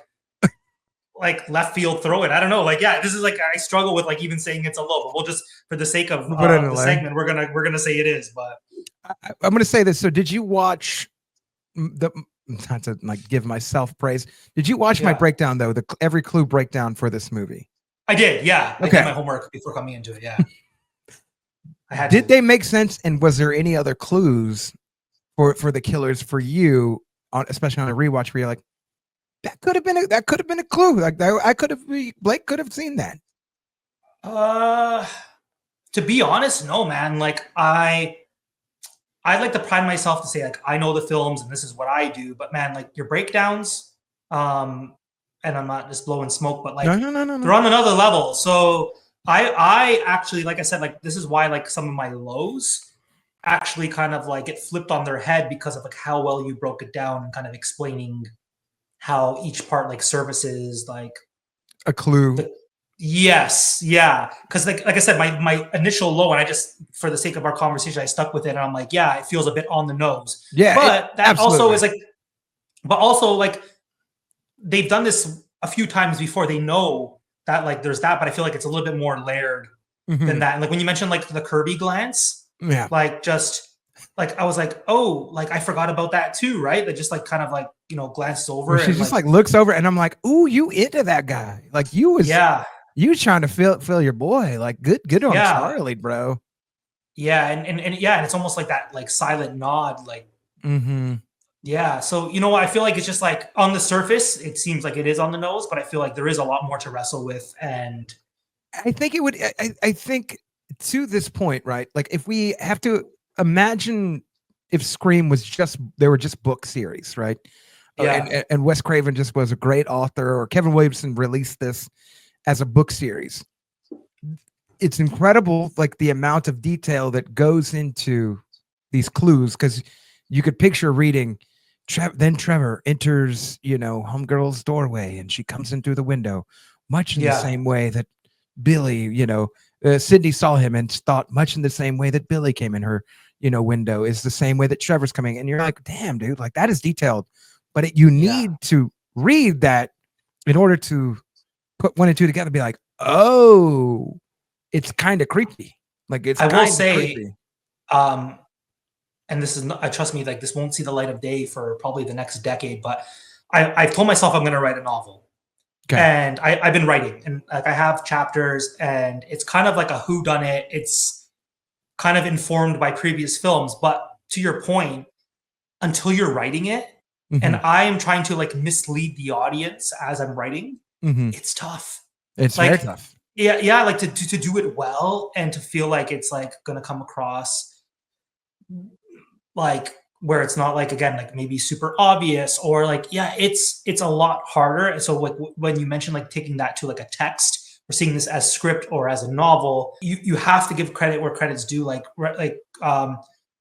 [SPEAKER 2] left field throw it. I don't know. Like, this is like I struggle with like even saying it's a low, but we'll just for the sake of the segment, we're gonna say it is. But
[SPEAKER 1] I'm gonna say this. So did you watch not to like give myself praise? Did you watch my breakdown though? The every clue breakdown for this movie.
[SPEAKER 2] I did, yeah.
[SPEAKER 1] Okay.
[SPEAKER 2] I did my homework before coming into it, yeah.
[SPEAKER 1] Did they make sense? And was there any other clues for the killers for you, especially on a rewatch, where you're like, That could have been a clue. Like I could have Blake could have seen that.
[SPEAKER 2] To be honest, no, man. Like I like to pride myself to say like I know the films and this is what I do, but man, like your breakdowns, and I'm not just blowing smoke, but like
[SPEAKER 1] No.
[SPEAKER 2] they're on another level. So I actually, like I said, like this is why like some of my lows actually kind of like get flipped on their head because of like how well you broke it down and kind of explaining how each part like services like
[SPEAKER 1] A clue.
[SPEAKER 2] yes, yeah. Because like I said, my initial low, and I just for the sake of our conversation, I stuck with it, and I'm like, yeah, it feels a bit on the nose.
[SPEAKER 1] Yeah,
[SPEAKER 2] but that
[SPEAKER 1] absolutely.
[SPEAKER 2] also is like, but also like they've done this a few times before. They know that like there's that, but I feel like it's a little bit more layered than that. And like when you mentioned like the Kirby glance,
[SPEAKER 1] Yeah.
[SPEAKER 2] like just like I was like, oh, like I forgot about that too, right? That just like kind of like glances over.
[SPEAKER 1] She just like looks over, and I'm like, ooh, you into that guy? Like you was you trying to feel your boy? Like good on Charlie, bro.
[SPEAKER 2] Yeah, and yeah, and it's almost like that like silent nod, like. Yeah, so I feel like it's just like on the surface, it seems like it is on the nose, but I feel like there is a lot more to wrestle with, and
[SPEAKER 1] I think it would. I think to this point, right? Like if we have to imagine if Scream was they were just book series, right?
[SPEAKER 2] Yeah.
[SPEAKER 1] And Wes Craven just was a great author, or Kevin Williamson released this as a book series. It's incredible, like the amount of detail that goes into these clues, because you could picture reading. Then Trevor enters, homegirl's doorway, and she comes in through the window, much in the same way that Billy, Sydney saw him and thought much in the same way that Billy came in her, window is the same way that Trevor's coming. And you're like, damn, dude, like that is detailed. But you need to read that in order to put one and two together and be like, oh, it's kind of creepy. Like it's
[SPEAKER 2] I will say,
[SPEAKER 1] creepy.
[SPEAKER 2] And this is not, trust me, like this won't see the light of day for probably the next decade, but I've told myself I'm going to write a novel. Okay. And I've been writing, and like I have chapters, and it's kind of like a whodunit. It's kind of informed by previous films, but to your point, until you're writing it, and I am trying to like mislead the audience as I'm writing, it's tough.
[SPEAKER 1] It's
[SPEAKER 2] like,
[SPEAKER 1] very tough.
[SPEAKER 2] Yeah, like to do it well and to feel like it's like going to come across like where it's not like, again, like maybe super obvious, or like, it's a lot harder. And so like when you mention like taking that to like a text or seeing this as script or as a novel, you have to give credit where credit's due. Like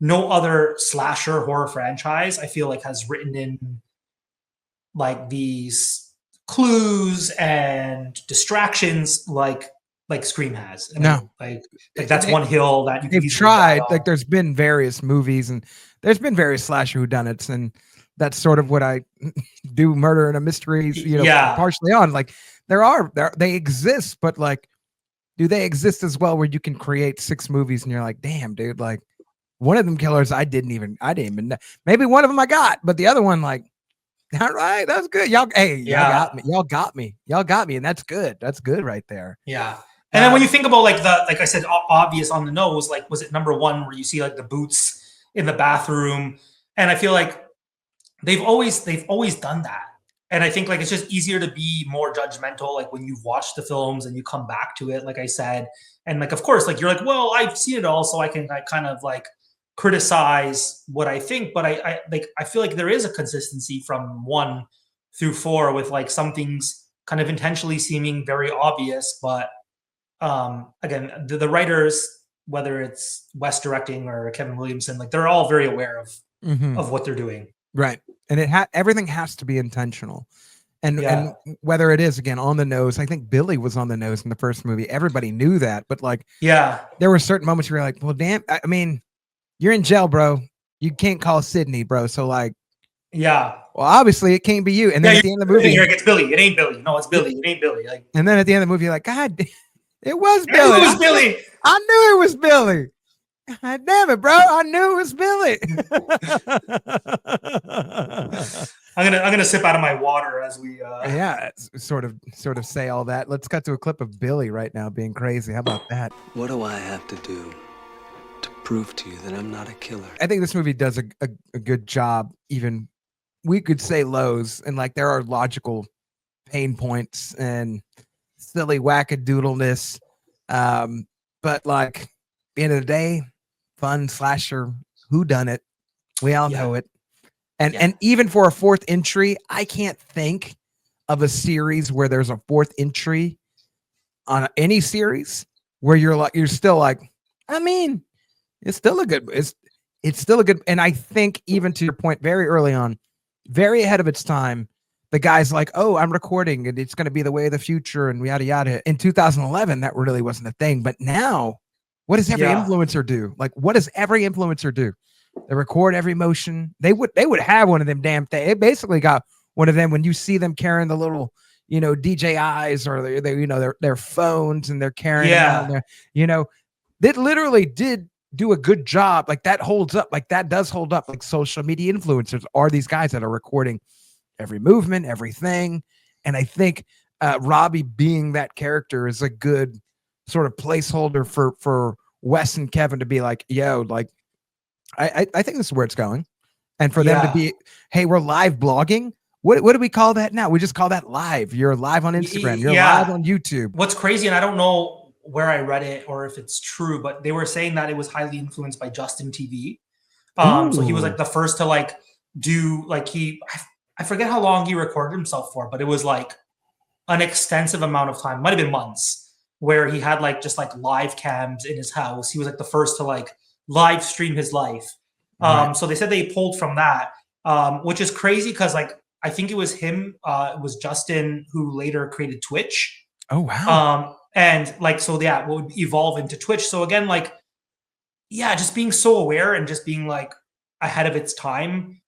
[SPEAKER 2] no other slasher horror franchise I feel like has written in like these clues and distractions like Scream has.
[SPEAKER 1] No,
[SPEAKER 2] like that's one hill that you can
[SPEAKER 1] tried. Like there's been various movies and there's been various slasher whodunits, and that's sort of what I do murder and a mysteries, partially on. Like they exist, but like, do they exist as well where you can create 6 movies and you're like, damn, dude, like one of them killers I didn't even know. Maybe one of them I got, but the other one, like, all right, that's good. Y'all got me, and that's good. That's good right there.
[SPEAKER 2] Yeah. And then when you think about like I said, obvious on the nose, like was it number 1 where you see like the boots in the bathroom? And I feel like they've always done that. And I think like it's just easier to be more judgmental, like when you've watched the films and you come back to it, like I said. And like, of course, like you're like, well, I've seen it all, so I can like kind of like criticize what I think. But I feel like there is a consistency from 1 through 4 with like some things kind of intentionally seeming very obvious, but again, the writers, whether it's Wes directing or Kevin Williamson, like they're all very aware of what they're doing.
[SPEAKER 1] Right. And everything has to be intentional. And whether it is, again, on the nose, I think Billy was on the nose in the first movie. Everybody knew that, but like, there were certain moments where you're like, well, damn, I mean, you're in jail, bro. You can't call Sydney, bro. So like, well, obviously it can't be you. And then at the end of the movie,
[SPEAKER 2] you're like, it's Billy. It ain't Billy. No, it's Billy. It ain't Billy. Like,
[SPEAKER 1] and then at the end of the movie, you're like, God, it was Billy.
[SPEAKER 2] It was Billy.
[SPEAKER 1] I knew it was Billy. God damn it, bro. I knew it was Billy.
[SPEAKER 2] I'm gonna sip out of my water as we
[SPEAKER 1] sort of say all that. Let's cut to a clip of Billy right now being crazy. How about that?
[SPEAKER 3] What do I have to do to prove to you that I'm not a killer?
[SPEAKER 1] I think this movie does a good job even we could say lows, and like there are logical pain points and silly wackadoodleness. But like, at the end of the day, fun slasher, who done it? We all know it. And even for a fourth entry, I can't think of a series where there's a fourth entry on any series where you're still like, I mean, it's still a good, it's still a good. And I think even to your point, very early on, very ahead of its time, the guy's like, oh, I'm recording and it's going to be the way of the future and yada yada. In 2011, that really wasn't a thing. But now, what does every influencer do? Like, what does every influencer do? They record every motion. They would have one of them damn things. It basically got one of them when you see them carrying the little, DJIs or their phones and they're carrying them around that literally did do a good job. Like that holds up. Like that does hold up. Like social media influencers are these guys that are recording every movement, everything. And I think Robbie being that character is a good sort of placeholder for Wes and Kevin to be like, yo, like, I think this is where it's going. And for them to be, hey, we're live blogging. What do we call that now? We just call that live. You're live on Instagram. You're live on YouTube.
[SPEAKER 2] What's crazy, and I don't know where I read it or if it's true, but they were saying that it was highly influenced by Justin TV. So he was like the first to like do like I forget how long he recorded himself for, but it was like an extensive amount of time, might have been months, where he had like just like live cams in his house. He was like the first to like live stream his life. So they said they pulled from that, which is crazy because like I think it was him, it was Justin who later created Twitch.
[SPEAKER 1] Oh wow.
[SPEAKER 2] And like so would evolve into Twitch. So again, like just being so aware and just being like ahead of its time.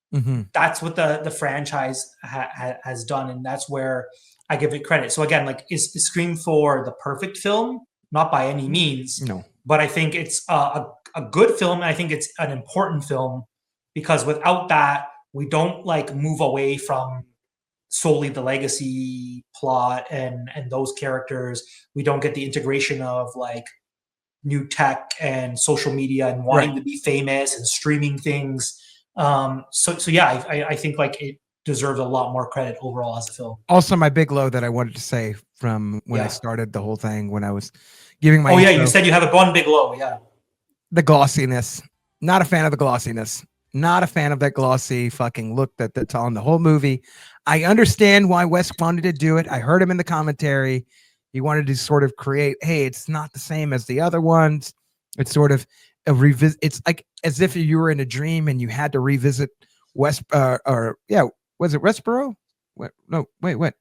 [SPEAKER 2] That's what the franchise has done, and that's where I give it credit. So again, like is Scream 4 the perfect film? Not by any means.
[SPEAKER 1] No.
[SPEAKER 2] But I think it's a good film, and I think it's an important film because without that, we don't like move away from solely the legacy plot and those characters. We don't get the integration of like new tech and social media and wanting to be famous and streaming things. I think like it deserves a lot more credit overall as a film.
[SPEAKER 1] Also, my big low that I wanted to say from when I started the whole thing, when I was giving my
[SPEAKER 2] you said you have one big low.
[SPEAKER 1] The glossiness. Not a fan of the glossiness. Not a fan of that glossy fucking look that's on the whole movie. I understand why Wes wanted to do it. I heard him in the commentary. He wanted to sort of create, hey, it's not the same as the other ones. It's sort of a revisit. It's like as if you were in a dream and you had to revisit was it Westboro? What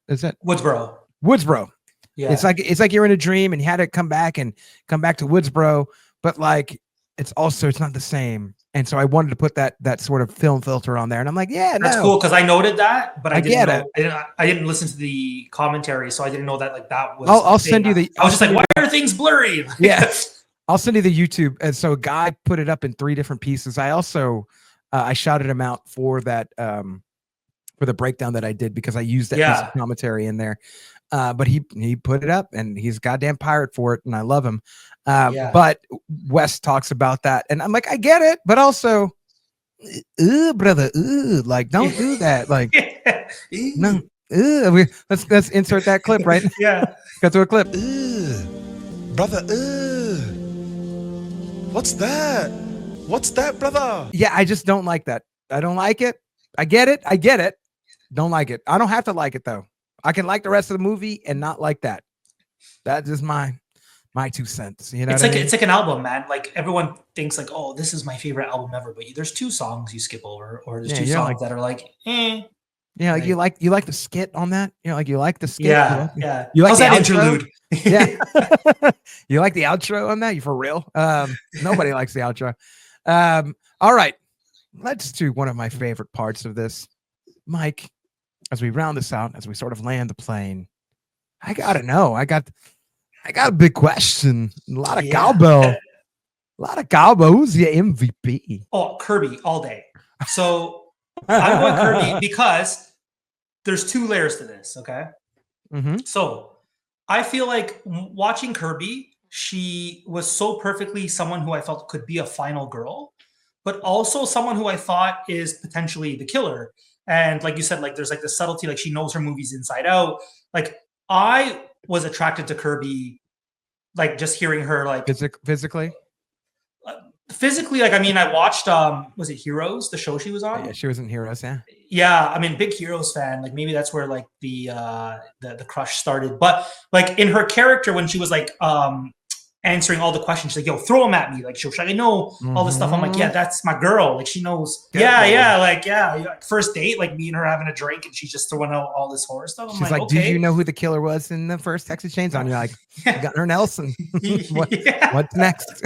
[SPEAKER 1] is that? Woodsboro. Yeah. It's like you're in a dream and you had to come back to Woodsboro, but like it's not the same. And so I wanted to put that sort of film filter on there, and I'm like,
[SPEAKER 2] that's cool because I noted that, but I didn't listen to the commentary, so I didn't know that like that was.
[SPEAKER 1] I'll send you the.
[SPEAKER 2] I was just like, why are things blurry?
[SPEAKER 1] Yeah, I'll send you the YouTube. And so a guy put it up in 3 different pieces. I also I shouted him out for that for the breakdown that I did because I used that piece of commentary in there. But he put it up and he's a goddamn pirate for it, and I love him. But Wes talks about that, and I'm like, I get it, but also, brother, like don't do that, like, no, let's insert that clip right. Got to a clip.
[SPEAKER 11] Brother, what's that, brother?
[SPEAKER 1] Yeah, I just don't like that. I don't like it. I get it. Don't like it. I don't have to like it though. I can like the rest of the movie and not like that. That's just my 2 cents. You know,
[SPEAKER 2] it's like an album, man. Like everyone thinks like, oh, this is my favorite album ever, but there's 2 songs you skip over, or there's 2 songs that are like, eh.
[SPEAKER 1] Yeah, like you like the skit on that. You know, like you like the skit.
[SPEAKER 2] Yeah.
[SPEAKER 1] You like
[SPEAKER 2] the
[SPEAKER 1] that
[SPEAKER 2] interlude?
[SPEAKER 1] Yeah. You like the outro on that? You for real? Nobody likes the outro. All right, let's do one of my favorite parts of this, Mike. As we round this out, as we sort of land the plane, I gotta know. I got a big question. A lot of cowbell. Who's your MVP?
[SPEAKER 2] Oh, Kirby all day. So I'm going Kirby because there's 2 layers to this. Okay. So I feel like watching Kirby, she was so perfectly someone who I felt could be a final girl, but also someone who I thought is potentially the killer. And like you said, like there's like the subtlety, like she knows her movies inside out. Like I was attracted to Kirby, like just hearing her like
[SPEAKER 1] physically.
[SPEAKER 2] Physically, like I mean, I watched was it Heroes, the show she was on?
[SPEAKER 1] Yeah, she was in Heroes, yeah.
[SPEAKER 2] Yeah, I mean, big Heroes fan. Like maybe that's where like the crush started. But like in her character, when she was like answering all the questions, she's like, yo, throw them at me. Like she'll I know all this stuff. I'm like, yeah, that's my girl. Like she knows. Like first date, like me and her having a drink and she's just throwing out all this horror stuff. I'm
[SPEAKER 1] She's like,
[SPEAKER 2] okay.
[SPEAKER 1] did you know who the killer was in the first Texas Chainsaw? And you're like, Gunnar Nelson. What's next?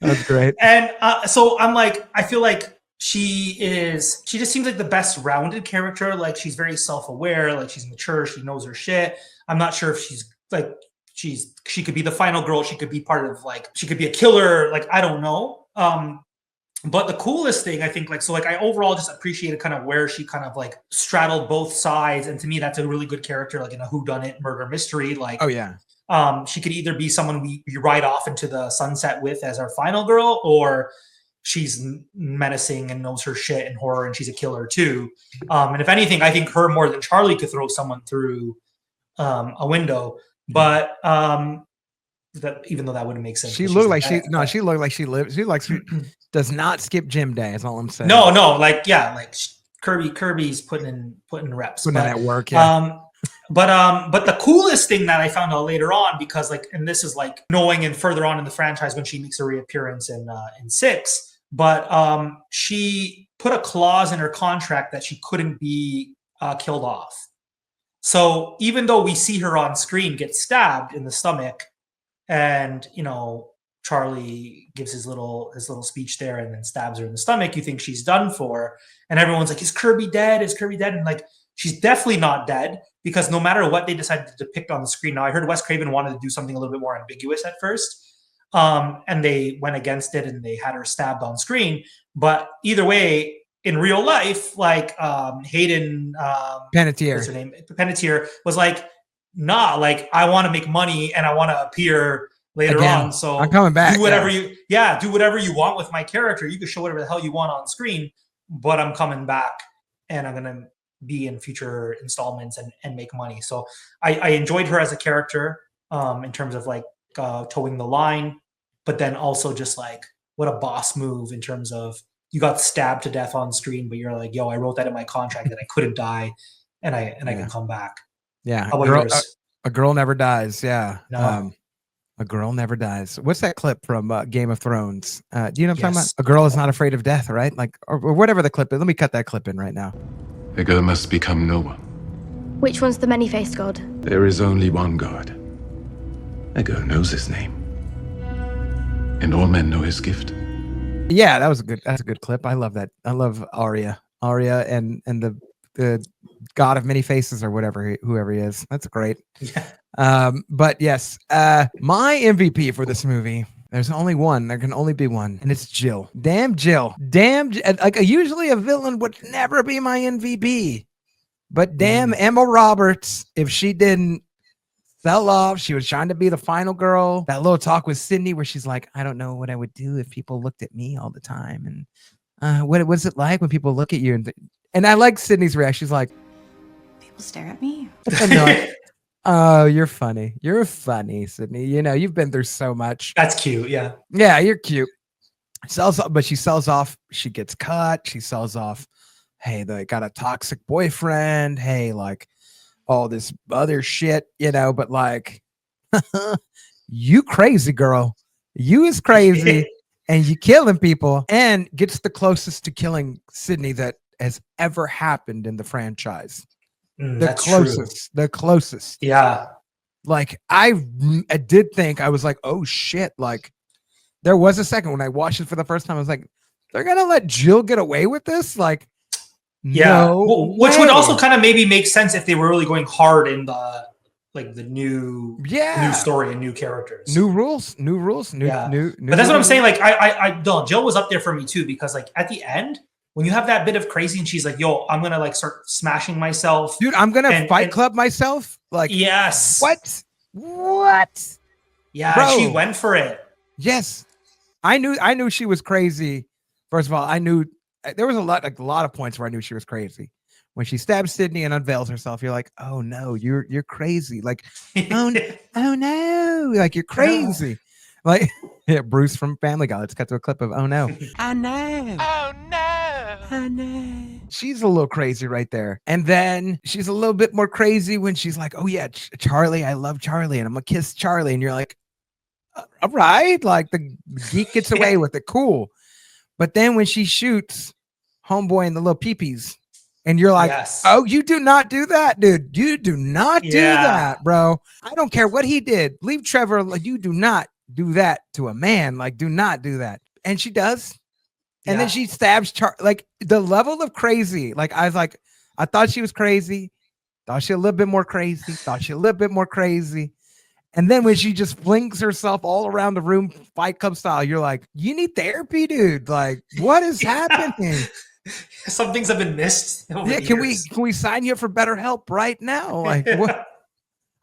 [SPEAKER 1] That's great.
[SPEAKER 2] And so I'm like, I feel like she just seems like the best rounded character. Like she's very self-aware, like she's mature, she knows her shit. I'm not sure if she's like she could be the final girl, she could be part of like she could be a killer, like I don't know. But the coolest thing I think, like, so like I overall just appreciated kind of where she kind of like straddled both sides. And to me, that's a really good character, like in a whodunit murder mystery. Like,
[SPEAKER 1] oh yeah.
[SPEAKER 2] She could either be someone we ride off into the sunset with as our final girl, or she's menacing and knows her shit in horror and she's a killer too. And if anything, I think her more than Charlie could throw someone through a window. But that even though that wouldn't make sense.
[SPEAKER 1] She looked like she looked like she lives. She like she does not skip gym day. Is all I'm saying.
[SPEAKER 2] No, like yeah, like Kirby's putting in reps.
[SPEAKER 1] Putting in that work. Yeah.
[SPEAKER 2] But the coolest thing that I found out later on, because like, and this is like knowing and further on in the franchise when she makes a reappearance in 6, but she put a clause in her contract that she couldn't be killed off. So even though we see her on screen get stabbed in the stomach, and you know Charlie gives his little speech there and then stabs her in the stomach, you think she's done for, and everyone's like, "Is Kirby dead? Is Kirby dead?" And like, she's definitely not dead. Because no matter what they decided to depict on the screen, now I heard Wes Craven wanted to do something a little bit more ambiguous at first, and they went against it and they had her stabbed on screen. But either way, in real life, like Hayden
[SPEAKER 1] Panettiere,
[SPEAKER 2] what's her name? Panettiere was like, nah, like I want to make money and I want to appear later on. So
[SPEAKER 1] I'm coming back.
[SPEAKER 2] Do whatever do whatever you want with my character. You can show whatever the hell you want on screen, but I'm coming back and I'm gonna be in future installments and make money. So I enjoyed her as a character in terms of like towing the line, but then also just like what a boss move in terms of you got stabbed to death on screen, but you're like, yo, I wrote that in my contract that I couldn't die and I can come back.
[SPEAKER 1] Yeah.
[SPEAKER 2] How about yours?
[SPEAKER 1] A girl never dies. Yeah.
[SPEAKER 2] No.
[SPEAKER 1] A girl never dies. What's that clip from Game of Thrones? Do you know what I'm talking about? A girl is not afraid of death, right? Like, or whatever the clip is. Let me cut that clip in right now.
[SPEAKER 3] A girl must become no one.
[SPEAKER 4] Which one's the many-faced god?
[SPEAKER 3] There is only one God. A girl knows his name. And all men know his gift.
[SPEAKER 1] Yeah, that's a good clip. I love that. I love Arya and the god of many faces or whoever he is. That's great.
[SPEAKER 2] Yeah.
[SPEAKER 1] But yes, my MVP for this movie, there's only one. There can only be one, and it's Jill. Damn Jill. Like usually a villain would never be my MVP, but damn Emma Roberts, if she didn't fell off, she was trying to be the final girl. That little talk with Sydney where she's like, I don't know what I would do if people looked at me all the time, and what was it like when people look at you? And I like Sydney's reaction. She's like,
[SPEAKER 8] People stare at me.
[SPEAKER 1] Oh, you're funny. You're funny, Sydney. You know, you've been through so much.
[SPEAKER 2] That's cute. Yeah.
[SPEAKER 1] Yeah, you're cute. But she sells off. She gets cut. She sells off. Hey, they got a toxic boyfriend. Hey, like all this other shit, you know, but like, you crazy girl. You is crazy and you killing people, and gets the closest to killing Sydney that has ever happened in the franchise. The closest.
[SPEAKER 2] Yeah.
[SPEAKER 1] Like I did think, I was like, oh shit. Like there was a second when I watched it for the first time. I was like, they're going to let Jill get away with this? Like,
[SPEAKER 2] yeah.
[SPEAKER 1] No
[SPEAKER 2] Which
[SPEAKER 1] way.
[SPEAKER 2] would also kind of maybe make sense if they were really going hard in the new story and new characters.
[SPEAKER 1] New rules.
[SPEAKER 2] But that's
[SPEAKER 1] rules.
[SPEAKER 2] what I'm saying. Like Jill was up there for me too, because like at the end, when you have that bit of crazy and she's like, yo, I'm going to like start smashing myself.
[SPEAKER 1] Dude, I'm going to fight club myself. Like,
[SPEAKER 2] yes.
[SPEAKER 1] What?
[SPEAKER 2] Yeah.
[SPEAKER 1] Bro.
[SPEAKER 2] She went for it.
[SPEAKER 1] Yes. I knew she was crazy First of all, I knew there was a lot of points where I knew she was crazy. When she stabs Sydney and unveils herself, you're like, oh no, you're crazy. Like, oh no, like you're crazy. Like, yeah, Bruce from Family Guy. Let's cut to a clip of oh no.
[SPEAKER 6] I know. Oh no. I know.
[SPEAKER 1] She's a little crazy right there. And then she's a little bit more crazy when she's like, oh yeah, Charlie, I love Charlie, and I'm gonna kiss Charlie. And you're like, all right, like the geek gets away with it, cool. But then when she shoots homeboy in the little peepees, and you're like, oh, you do not do that, dude. You do not do that, bro. I don't care what he did. Leave Trevor. Like, you do not do that to a man. Like, do not do that. And she does. And then she stabs like the level of crazy. Like, I was like, I thought she was crazy. Thought she a little bit more crazy. Thought she a little bit more crazy. And then when she just flings herself all around the room, Fight Club style, you're like, you need therapy, dude. Like, what is happening?
[SPEAKER 2] Some things have been missed.
[SPEAKER 1] Yeah, can we sign you up for better help right now? Like, what?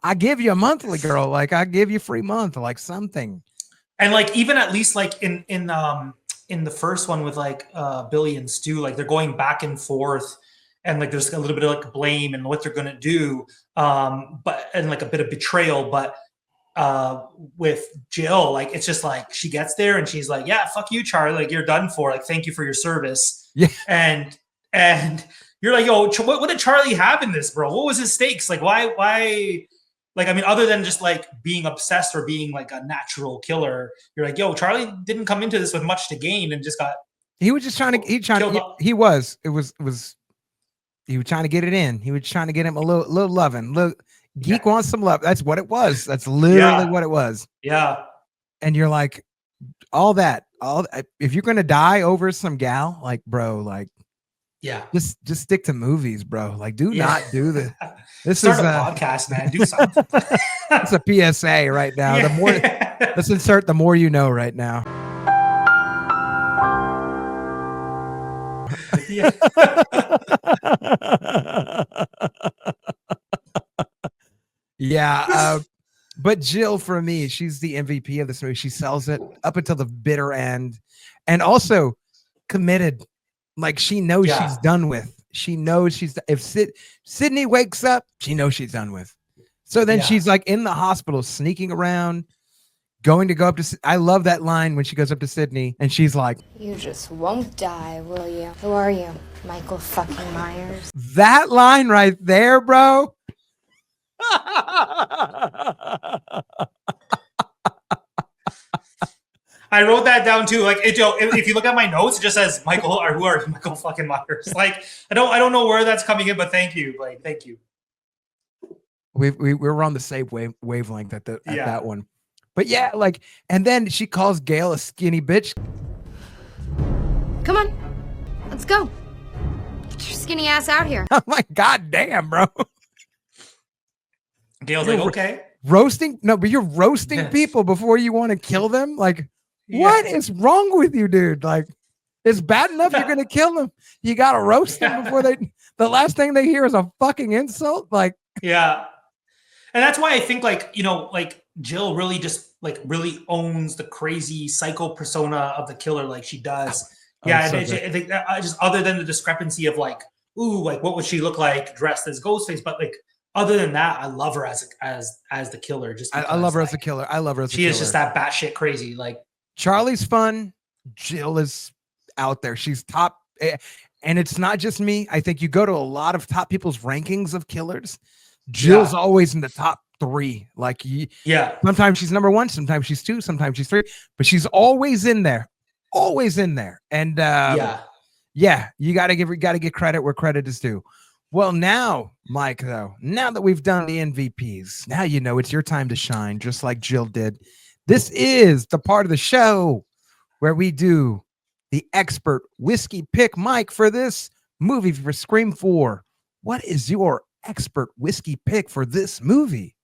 [SPEAKER 1] I give you a monthly, girl. Like, I give you free month, like something.
[SPEAKER 2] And like, even at least like in the first one with like Billy and Stu, like they're going back and forth, and like there's a little bit of like blame and what they're gonna do, but and like a bit of betrayal, but with Jill, like it's just like she gets there and she's like, yeah, fuck you, Charlie, like you're done for, like thank you for your service.
[SPEAKER 1] Yeah.
[SPEAKER 2] And you're like, yo, what did Charlie have in this, bro? What was his stakes? Like why like, I mean, other than just like being obsessed or being like a natural killer, you're like, yo, Charlie didn't come into this with much to gain and just got
[SPEAKER 1] he was just trying to he was trying to get it in. He was trying to get him a little loving. Look, geek wants some love. That's what it was. That's literally what it was.
[SPEAKER 2] Yeah.
[SPEAKER 1] And you're like, if you're gonna die over some gal, like, bro, like, just stick to movies, bro. Like, do not do this. This
[SPEAKER 2] Start
[SPEAKER 1] is
[SPEAKER 2] a podcast, man. Do something.
[SPEAKER 1] It's a PSA right now. The more let's insert the more you know right now. Yeah. But Jill, for me, she's the MVP of this movie. She sells it up until the bitter end, and also committed. Like, she knows she's done with. She knows if Sydney wakes up, she knows she's done with. So then she's like in the hospital, sneaking around, going to go up to. I love that line when she goes up to Sydney and she's like,
[SPEAKER 4] You just won't die, will you? Who are you? Michael fucking Myers?
[SPEAKER 1] That line right there, bro.
[SPEAKER 2] I wrote that down too. Like, if you look at my notes, it just says Michael, or who are Michael fucking Myers. Like, I don't know where that's coming in, but thank you. Like, thank you.
[SPEAKER 1] We're on the same wavelength at that one. But yeah, like, and then she calls Gail a skinny bitch.
[SPEAKER 4] Come on, let's go. Get your skinny ass out here.
[SPEAKER 1] I'm like, God damn, bro.
[SPEAKER 2] Gail's like, okay.
[SPEAKER 1] Roasting? No, but you're roasting people before you want to kill them? Like, what is wrong with you, dude? Like, it's bad enough you're going to kill them. You got to roast them before the last thing they hear is a fucking insult. Like,
[SPEAKER 2] yeah. And that's why I think, like, you know, like Jill really just like really owns the crazy psycho persona of the killer, like she does. Yeah. So I think just other than the discrepancy of like, ooh, like what would she look like dressed as Ghostface? But like, other than that, I love her as the killer. Just because,
[SPEAKER 1] I love her as a killer. I love her as a killer.
[SPEAKER 2] She is just that batshit crazy. Like,
[SPEAKER 1] Charlie's fun. Jill is out there. She's top. And it's not just me. I think you go to a lot of top people's rankings of killers. Jill's always in the top 3. Like, sometimes she's number 1, sometimes she's 2, sometimes she's 3, but she's always in there. Always in there. And you gotta give credit where credit is due. Well, now, Mike, though, now that we've done the MVPs, now you know it's your time to shine, just like Jill did. This is the part of the show where we do the expert whiskey pick. Mike, for this movie, for Scream 4, what is your expert whiskey pick for this movie?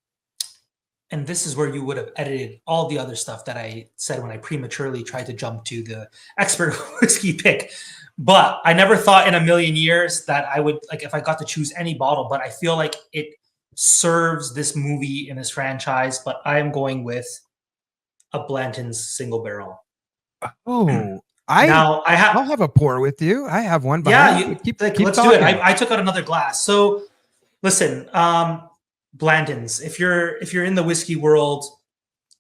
[SPEAKER 2] And this is where you would have edited all the other stuff that I said when I prematurely tried to jump to the expert whiskey pick. But I never thought in a million years that I would, like, if I got to choose any bottle, but I feel like it serves this movie in this franchise. But I am going with a Blanton's single barrel.
[SPEAKER 1] Oh,
[SPEAKER 2] Now I have.
[SPEAKER 1] I'll have a pour with you. I have one.
[SPEAKER 2] Yeah,
[SPEAKER 1] keep
[SPEAKER 2] let's
[SPEAKER 1] talking.
[SPEAKER 2] do it. I took out another glass. So listen, Blandins. If you're in the whiskey world,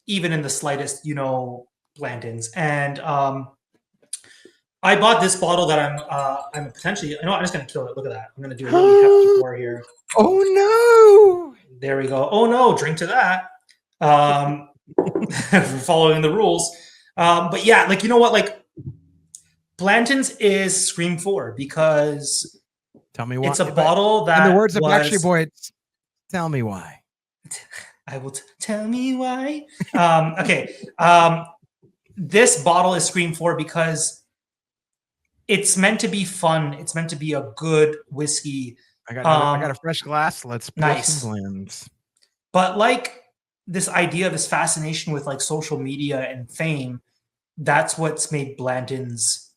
[SPEAKER 2] even in the slightest, you know Blandins. And I bought this bottle that I'm potentially. You know, I'm just gonna kill it. Look at that. I'm gonna do a really hefty pour here.
[SPEAKER 1] Oh no!
[SPEAKER 2] There we go. Oh no! Drink to that. Following the rules. But yeah, like you know what, like Blanton's is Scream 4 because
[SPEAKER 1] Tell me why.
[SPEAKER 2] it's a bottle that,
[SPEAKER 1] in the words of Backstreet Boys, tell me why.
[SPEAKER 2] I will tell me why. Okay. This bottle is Scream 4 because it's meant to be fun. It's meant to be a good whiskey.
[SPEAKER 1] I got a fresh glass. Let's pour
[SPEAKER 2] Nice.
[SPEAKER 1] some blends.
[SPEAKER 2] But like this idea, this fascination with like social media and fame, that's what's made Blanton's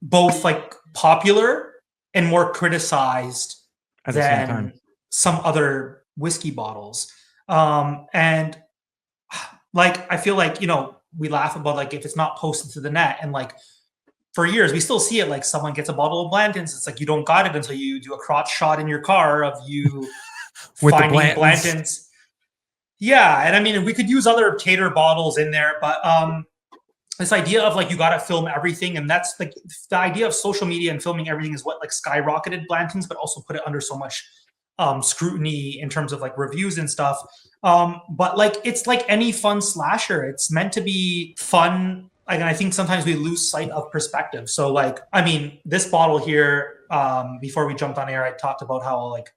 [SPEAKER 2] both like popular and more criticized
[SPEAKER 1] At the same
[SPEAKER 2] than
[SPEAKER 1] time.
[SPEAKER 2] some other whiskey bottles. And like I feel like, you know, we laugh about like if it's not posted to the net, and like for years we still see it, like someone gets a bottle of Blanton's, it's like you don't got it until you do a crotch shot in your car of you
[SPEAKER 1] With the
[SPEAKER 2] finding
[SPEAKER 1] Blanton's.
[SPEAKER 2] Blanton's. Yeah, and I mean we could use other tater bottles in there, but this idea of like you got to film everything, and that's like the idea of social media and filming everything is what like skyrocketed Blanton's, but also put it under so much scrutiny in terms of like reviews and stuff. But like it's like any fun slasher, it's meant to be fun. Like, and I think sometimes we lose sight of perspective. So like, I mean, this bottle here, before we jumped on air, I talked about how like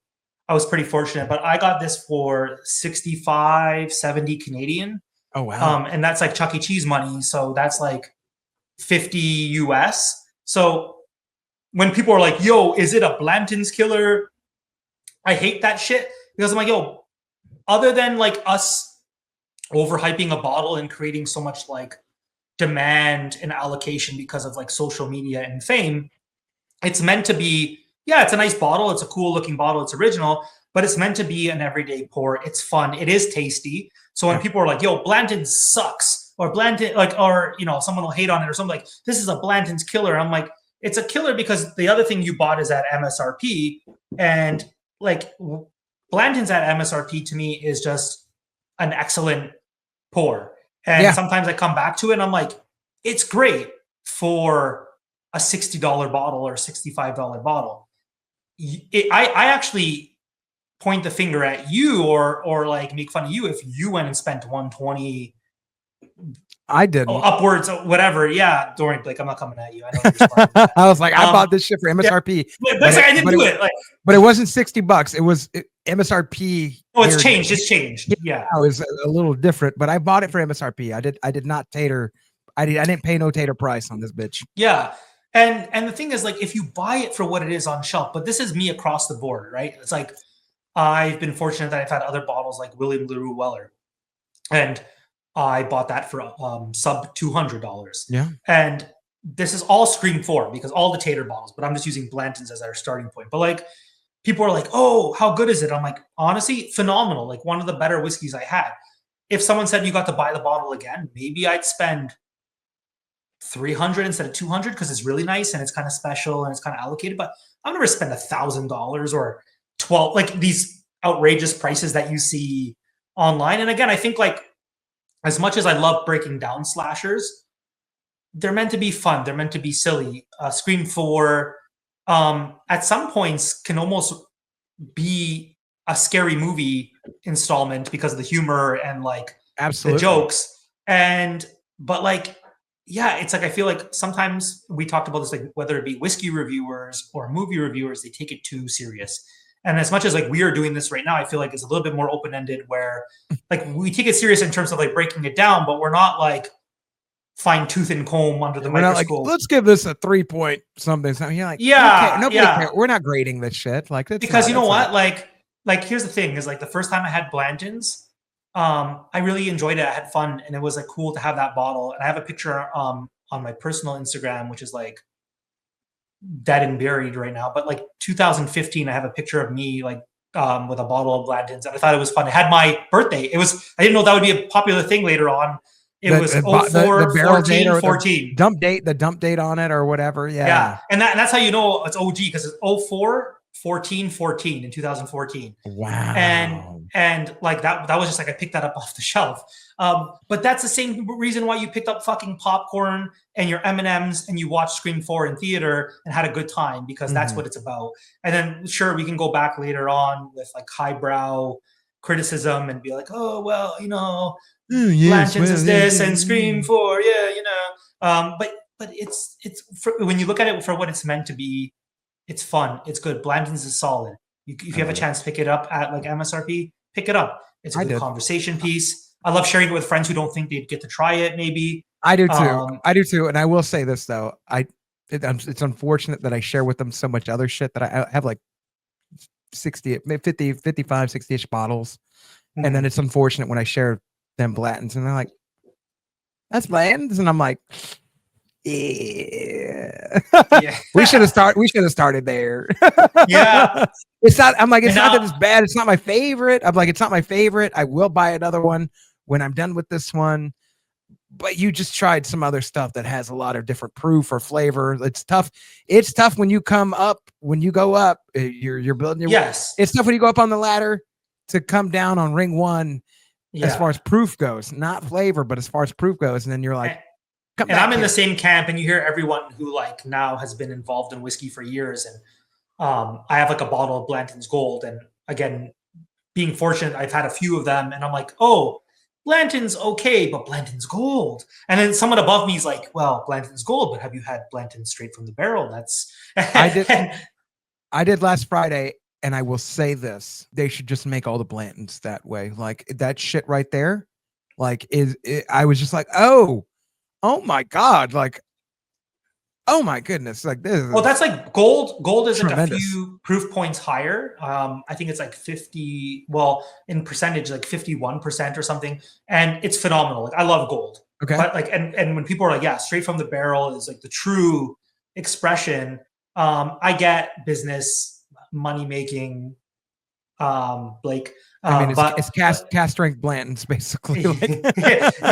[SPEAKER 2] I was pretty fortunate, but I got this for 65-70 Canadian.
[SPEAKER 1] Oh wow.
[SPEAKER 2] And that's like Chuck E. Cheese money. So that's like 50 US. So when people are like, yo, is it a Blanton's killer? I hate that shit because I'm like, yo, other than like us overhyping a bottle and creating so much like demand and allocation because of like social media and fame, it's meant to be, yeah, it's a nice bottle. It's a cool looking bottle. It's original, but it's meant to be an everyday pour. It's fun. It is tasty. So when people are like, yo, Blanton's sucks, or Blanton, like, or, you know, someone will hate on it or something like, this is a Blanton's killer. I'm like, it's a killer because the other thing you bought is at MSRP, and like Blanton's at MSRP to me is just an excellent pour. And sometimes I come back to it and I'm like, it's great for a $60 bottle or $65 bottle. I actually point the finger at you or like make fun of you if you went and spent 120.
[SPEAKER 1] I didn't.
[SPEAKER 2] Upwards, whatever. Yeah, Dorian Blake, I'm not coming at you. I know you're smart.
[SPEAKER 1] I was like, I bought this shit for MSRP.
[SPEAKER 2] Yeah, but I didn't do it. Like,
[SPEAKER 1] but it wasn't $60. It was MSRP.
[SPEAKER 2] Oh, it's changed. It's changed. Yeah,
[SPEAKER 1] it was a little different, but I bought it for MSRP. I did not tater. I didn't pay no tater price on this bitch.
[SPEAKER 2] Yeah. And the thing is, like, if you buy it for what it is on shelf, but this is me across the board, right? It's like I've been fortunate that I've had other bottles like William LaRue Weller, and I bought that for sub $200.
[SPEAKER 1] Yeah.
[SPEAKER 2] And this is all Scream 4 because all the tater bottles, but I'm just using Blanton's as our starting point. But like, people are like, oh, how good is it? I'm like, honestly, phenomenal. Like one of the better whiskeys I had. If someone said you got to buy the bottle again, maybe I'd spend $300 instead of $200 because it's really nice and it's kind of special and it's kind of allocated. But I'll never spend $1,000 or $12, like these outrageous prices that you see online. And again, I think like as much as I love breaking down slashers, they're meant to be fun. They're meant to be silly. Scream 4 at some points can almost be a scary movie installment because of the humor and like
[SPEAKER 1] absolutely
[SPEAKER 2] the jokes. But like, yeah, it's like I feel like sometimes we talked about this, like whether it be whiskey reviewers or movie reviewers, they take it too serious. And as much as like we are doing this right now, I feel like it's a little bit more open-ended where like we take it serious in terms of like breaking it down, but we're not like fine tooth and comb under the microscope.
[SPEAKER 1] Like, let's give this a 3 point something. You're like,
[SPEAKER 2] yeah,
[SPEAKER 1] okay, nobody cares. We're not grading this shit. Like,
[SPEAKER 2] because you know what? Like here's the thing: is like the first time I had Blanton's, I really enjoyed it. I had fun, and it was like cool to have that bottle. And I have a picture on my personal Instagram, which is like dead and buried right now. But like 2015, I have a picture of me like with a bottle of Blanton's, and I thought it was fun. It had my birthday. I didn't know that would be a popular thing later on. It was
[SPEAKER 1] the
[SPEAKER 2] 04,
[SPEAKER 1] barrel
[SPEAKER 2] 14,
[SPEAKER 1] date or
[SPEAKER 2] 14.
[SPEAKER 1] the dump date on it or whatever. Yeah.
[SPEAKER 2] Yeah. And that's how you know it's OG, because it's 04, 14, 14 in 2014.
[SPEAKER 1] Wow.
[SPEAKER 2] And like that was just like, I picked that up off the shelf. But that's the same reason why you picked up fucking popcorn and your M&Ms and you watched Scream 4 in theater and had a good time, because that's what it's about. And then sure, we can go back later on with like highbrow criticism and be like, oh, well, you know, Blanton's is this and Scream 4. Yeah. You know, but it's when you look at it for what it's meant to be, it's fun. It's good. Blanton's is solid. If you have a chance to pick it up at like MSRP, pick it up. It's a good conversation piece. I love sharing it with friends who don't think they'd get to try it. Maybe
[SPEAKER 1] I do too. I do too. And I will say this though, it's unfortunate that I share with them so much other shit that I have like 60, 50, 55, 60-ish bottles. And then it's unfortunate when I share them Blanton's and they're like, that's Blanton's. And I'm like, yeah. we should have started there.
[SPEAKER 2] Yeah.
[SPEAKER 1] It's not, I'm like, it's not that it's bad. It's not my favorite. I'm like, it's not my favorite. I will buy another one when I'm done with this one. But you just tried some other stuff that has a lot of different proof or flavor. It's tough. It's tough when you go up, you're building your, it's tough when you go up on the ladder to come down on ring one as far as proof goes, not flavor, but as far as proof goes. And then you're like,
[SPEAKER 2] and I'm in the same camp, and you hear everyone who like now has been involved in whiskey for years. And I have like a bottle of Blanton's Gold. And again, being fortunate, I've had a few of them and I'm like, oh, Blanton's okay, but Blanton's Gold. And then someone above me is like, well, Blanton's Gold, but have you had Blanton straight from the barrel? That's
[SPEAKER 1] I did last Friday, and I will say this: they should just make all the Blantons that way. Like that shit right there, like I was just like, oh my God, like, oh my goodness, like this.
[SPEAKER 2] Well, that's like gold is
[SPEAKER 1] tremendous.
[SPEAKER 2] Like a few proof points higher. I think it's like 50, well, in percentage, like 51% or something. And it's phenomenal. Like I love gold.
[SPEAKER 1] Okay.
[SPEAKER 2] But like, and when people are like, yeah, straight from the barrel is like the true expression. I get business, money making, Blake.
[SPEAKER 1] I mean, it's cast strength Blantons basically. Like.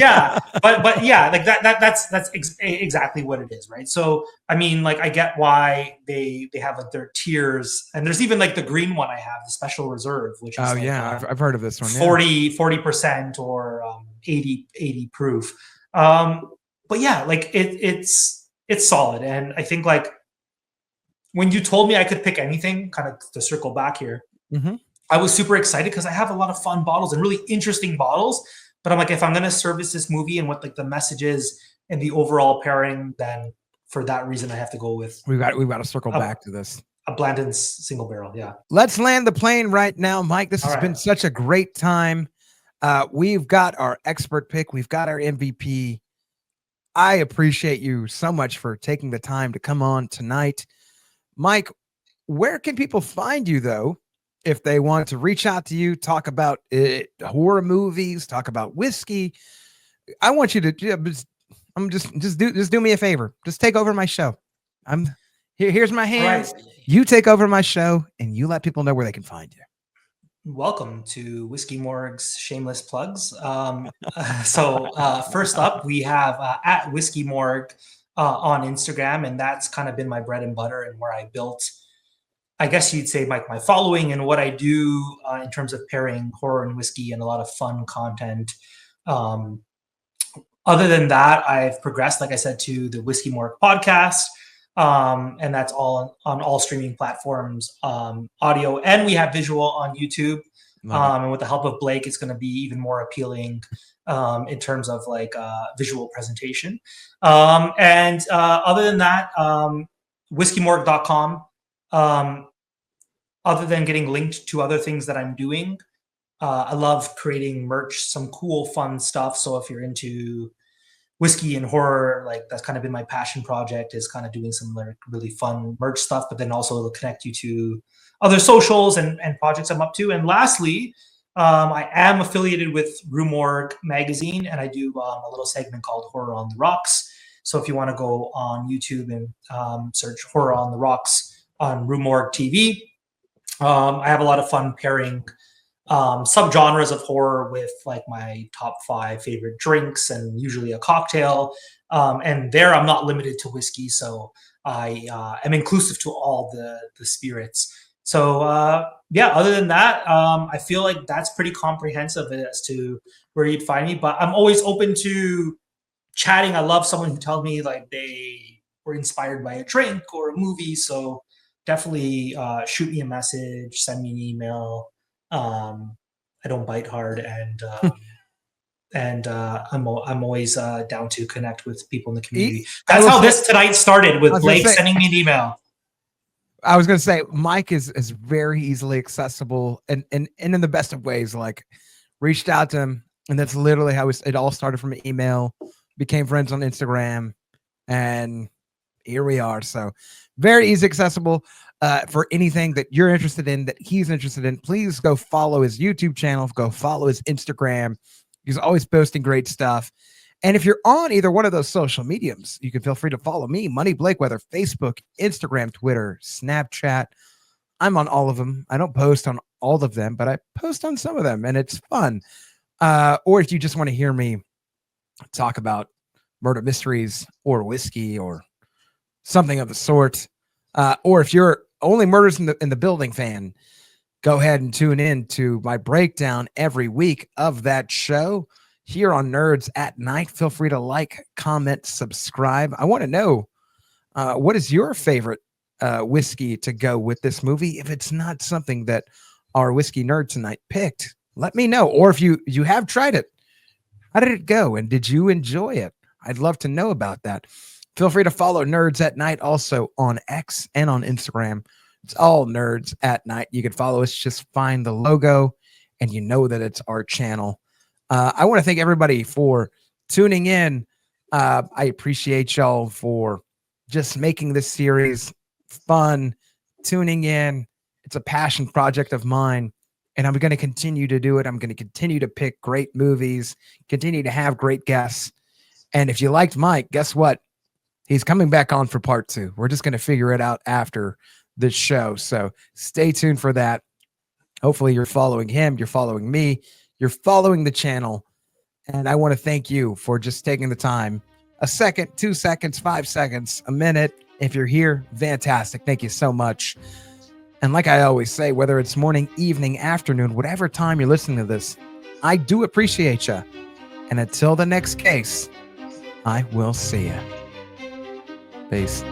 [SPEAKER 2] Yeah, but yeah, like that's exactly what it is, right? So I mean, like I get why they have like their tiers, and there's even like the green one I have, the special reserve, which is
[SPEAKER 1] I've heard of this one.
[SPEAKER 2] 40% or 80 proof. But yeah, like it's solid, and I think like when you told me I could pick anything, kind of to circle back here. I was super excited because I have a lot of fun bottles and really interesting bottles. But I'm like, if I'm going to service this movie and what like the message is and the overall pairing, then for that reason, I have to go with. We've got
[SPEAKER 1] to circle back to this.
[SPEAKER 2] A Blanton's single barrel. Yeah.
[SPEAKER 1] Let's land the plane right now, Mike. This has been such a great time. We've got our expert pick. We've got our MVP. I appreciate you so much for taking the time to come on tonight. Mike, where can people find you though? If they want to reach out to you, talk about horror movies, talk about whiskey, I want you to just do me a favor. Just take over my show. Here's my hands. Right. You take over my show and you let people know where they can find you.
[SPEAKER 2] Welcome to Whiskey Morgue's shameless plugs. So first up, we have at Whiskey Morgue on Instagram, and that's kind of been my bread and butter and where I built, I guess you'd say, my following and what I do in terms of pairing horror and whiskey and a lot of fun content. Other than that, I've progressed, like I said, to the Whiskey Morgue podcast, and that's all on all streaming platforms, audio, and we have visual on YouTube. And with the help of Blake, it's going to be even more appealing in terms of like visual presentation. And other than that, whiskeymorgue.com. Other than getting linked to other things that I'm doing, I love creating merch, some cool, fun stuff. So if you're into whiskey and horror, like that's kind of been my passion project, is kind of doing some like really fun merch stuff, but then also it'll connect you to other socials and projects I'm up to. And lastly, I am affiliated with Rue Morgue magazine, and I do a little segment called Horror on the Rocks. So if you want to go on YouTube and search Horror on the Rocks on Rue Morgue TV, I have a lot of fun pairing subgenres of horror with like my top 5 favorite drinks and usually a cocktail. And there I'm not limited to whiskey, so I am inclusive to all the spirits. So yeah, other than that, I feel like that's pretty comprehensive as to where you'd find me. But I'm always open to chatting. I love someone who tells me like they were inspired by a drink or a movie. So definitely shoot me a message, send me an email. I don't bite hard, and I'm always down to connect with people in the community. That's how this tonight started, with Blake sending me an email.
[SPEAKER 1] I was going to say, Mike is very easily accessible and in the best of ways. Like, reached out to him, and that's literally how it all started, from an email, became friends on Instagram, and here we are. So very easy accessible. For anything that you're interested in, that he's interested in, please go follow his YouTube channel, go follow his Instagram. He's always posting great stuff. And if you're on either one of those social mediums, you can feel free to follow me, Money Blake, whether Facebook, Instagram, Twitter, Snapchat. I'm on all of them. I don't post on all of them, but I post on some of them, and it's fun. Or if you just want to hear me talk about murder mysteries or whiskey or something of the sort, or if you're only Murders in the Building fan, go ahead and tune in to my breakdown every week of that show here on Nerds at Night. Feel free to like, comment, subscribe. I want to know, what is your favorite whiskey to go with this movie? If it's not something that our whiskey nerd tonight picked, let me know. Or if you have tried it, how did it go? And did you enjoy it? I'd love to know about that. Feel free to follow Nerds at Night also on X and on Instagram. It's all Nerds at Night. You can follow us. Just find the logo, and you know that it's our channel. I want to thank everybody for tuning in. I appreciate y'all for just making this series fun, tuning in. It's a passion project of mine, and I'm going to continue to do it. I'm going to continue to pick great movies, continue to have great guests. And if you liked Mike, guess what? He's coming back on for part 2. We're just going to figure it out after this show. So stay tuned for that. Hopefully you're following him, you're following me, you're following the channel. And I want to thank you for just taking the time. A second, 2 seconds, 5 seconds, a minute. If you're here, fantastic. Thank you so much. And like I always say, whether it's morning, evening, afternoon, whatever time you're listening to this, I do appreciate you. And until the next case, I will see you. Peace.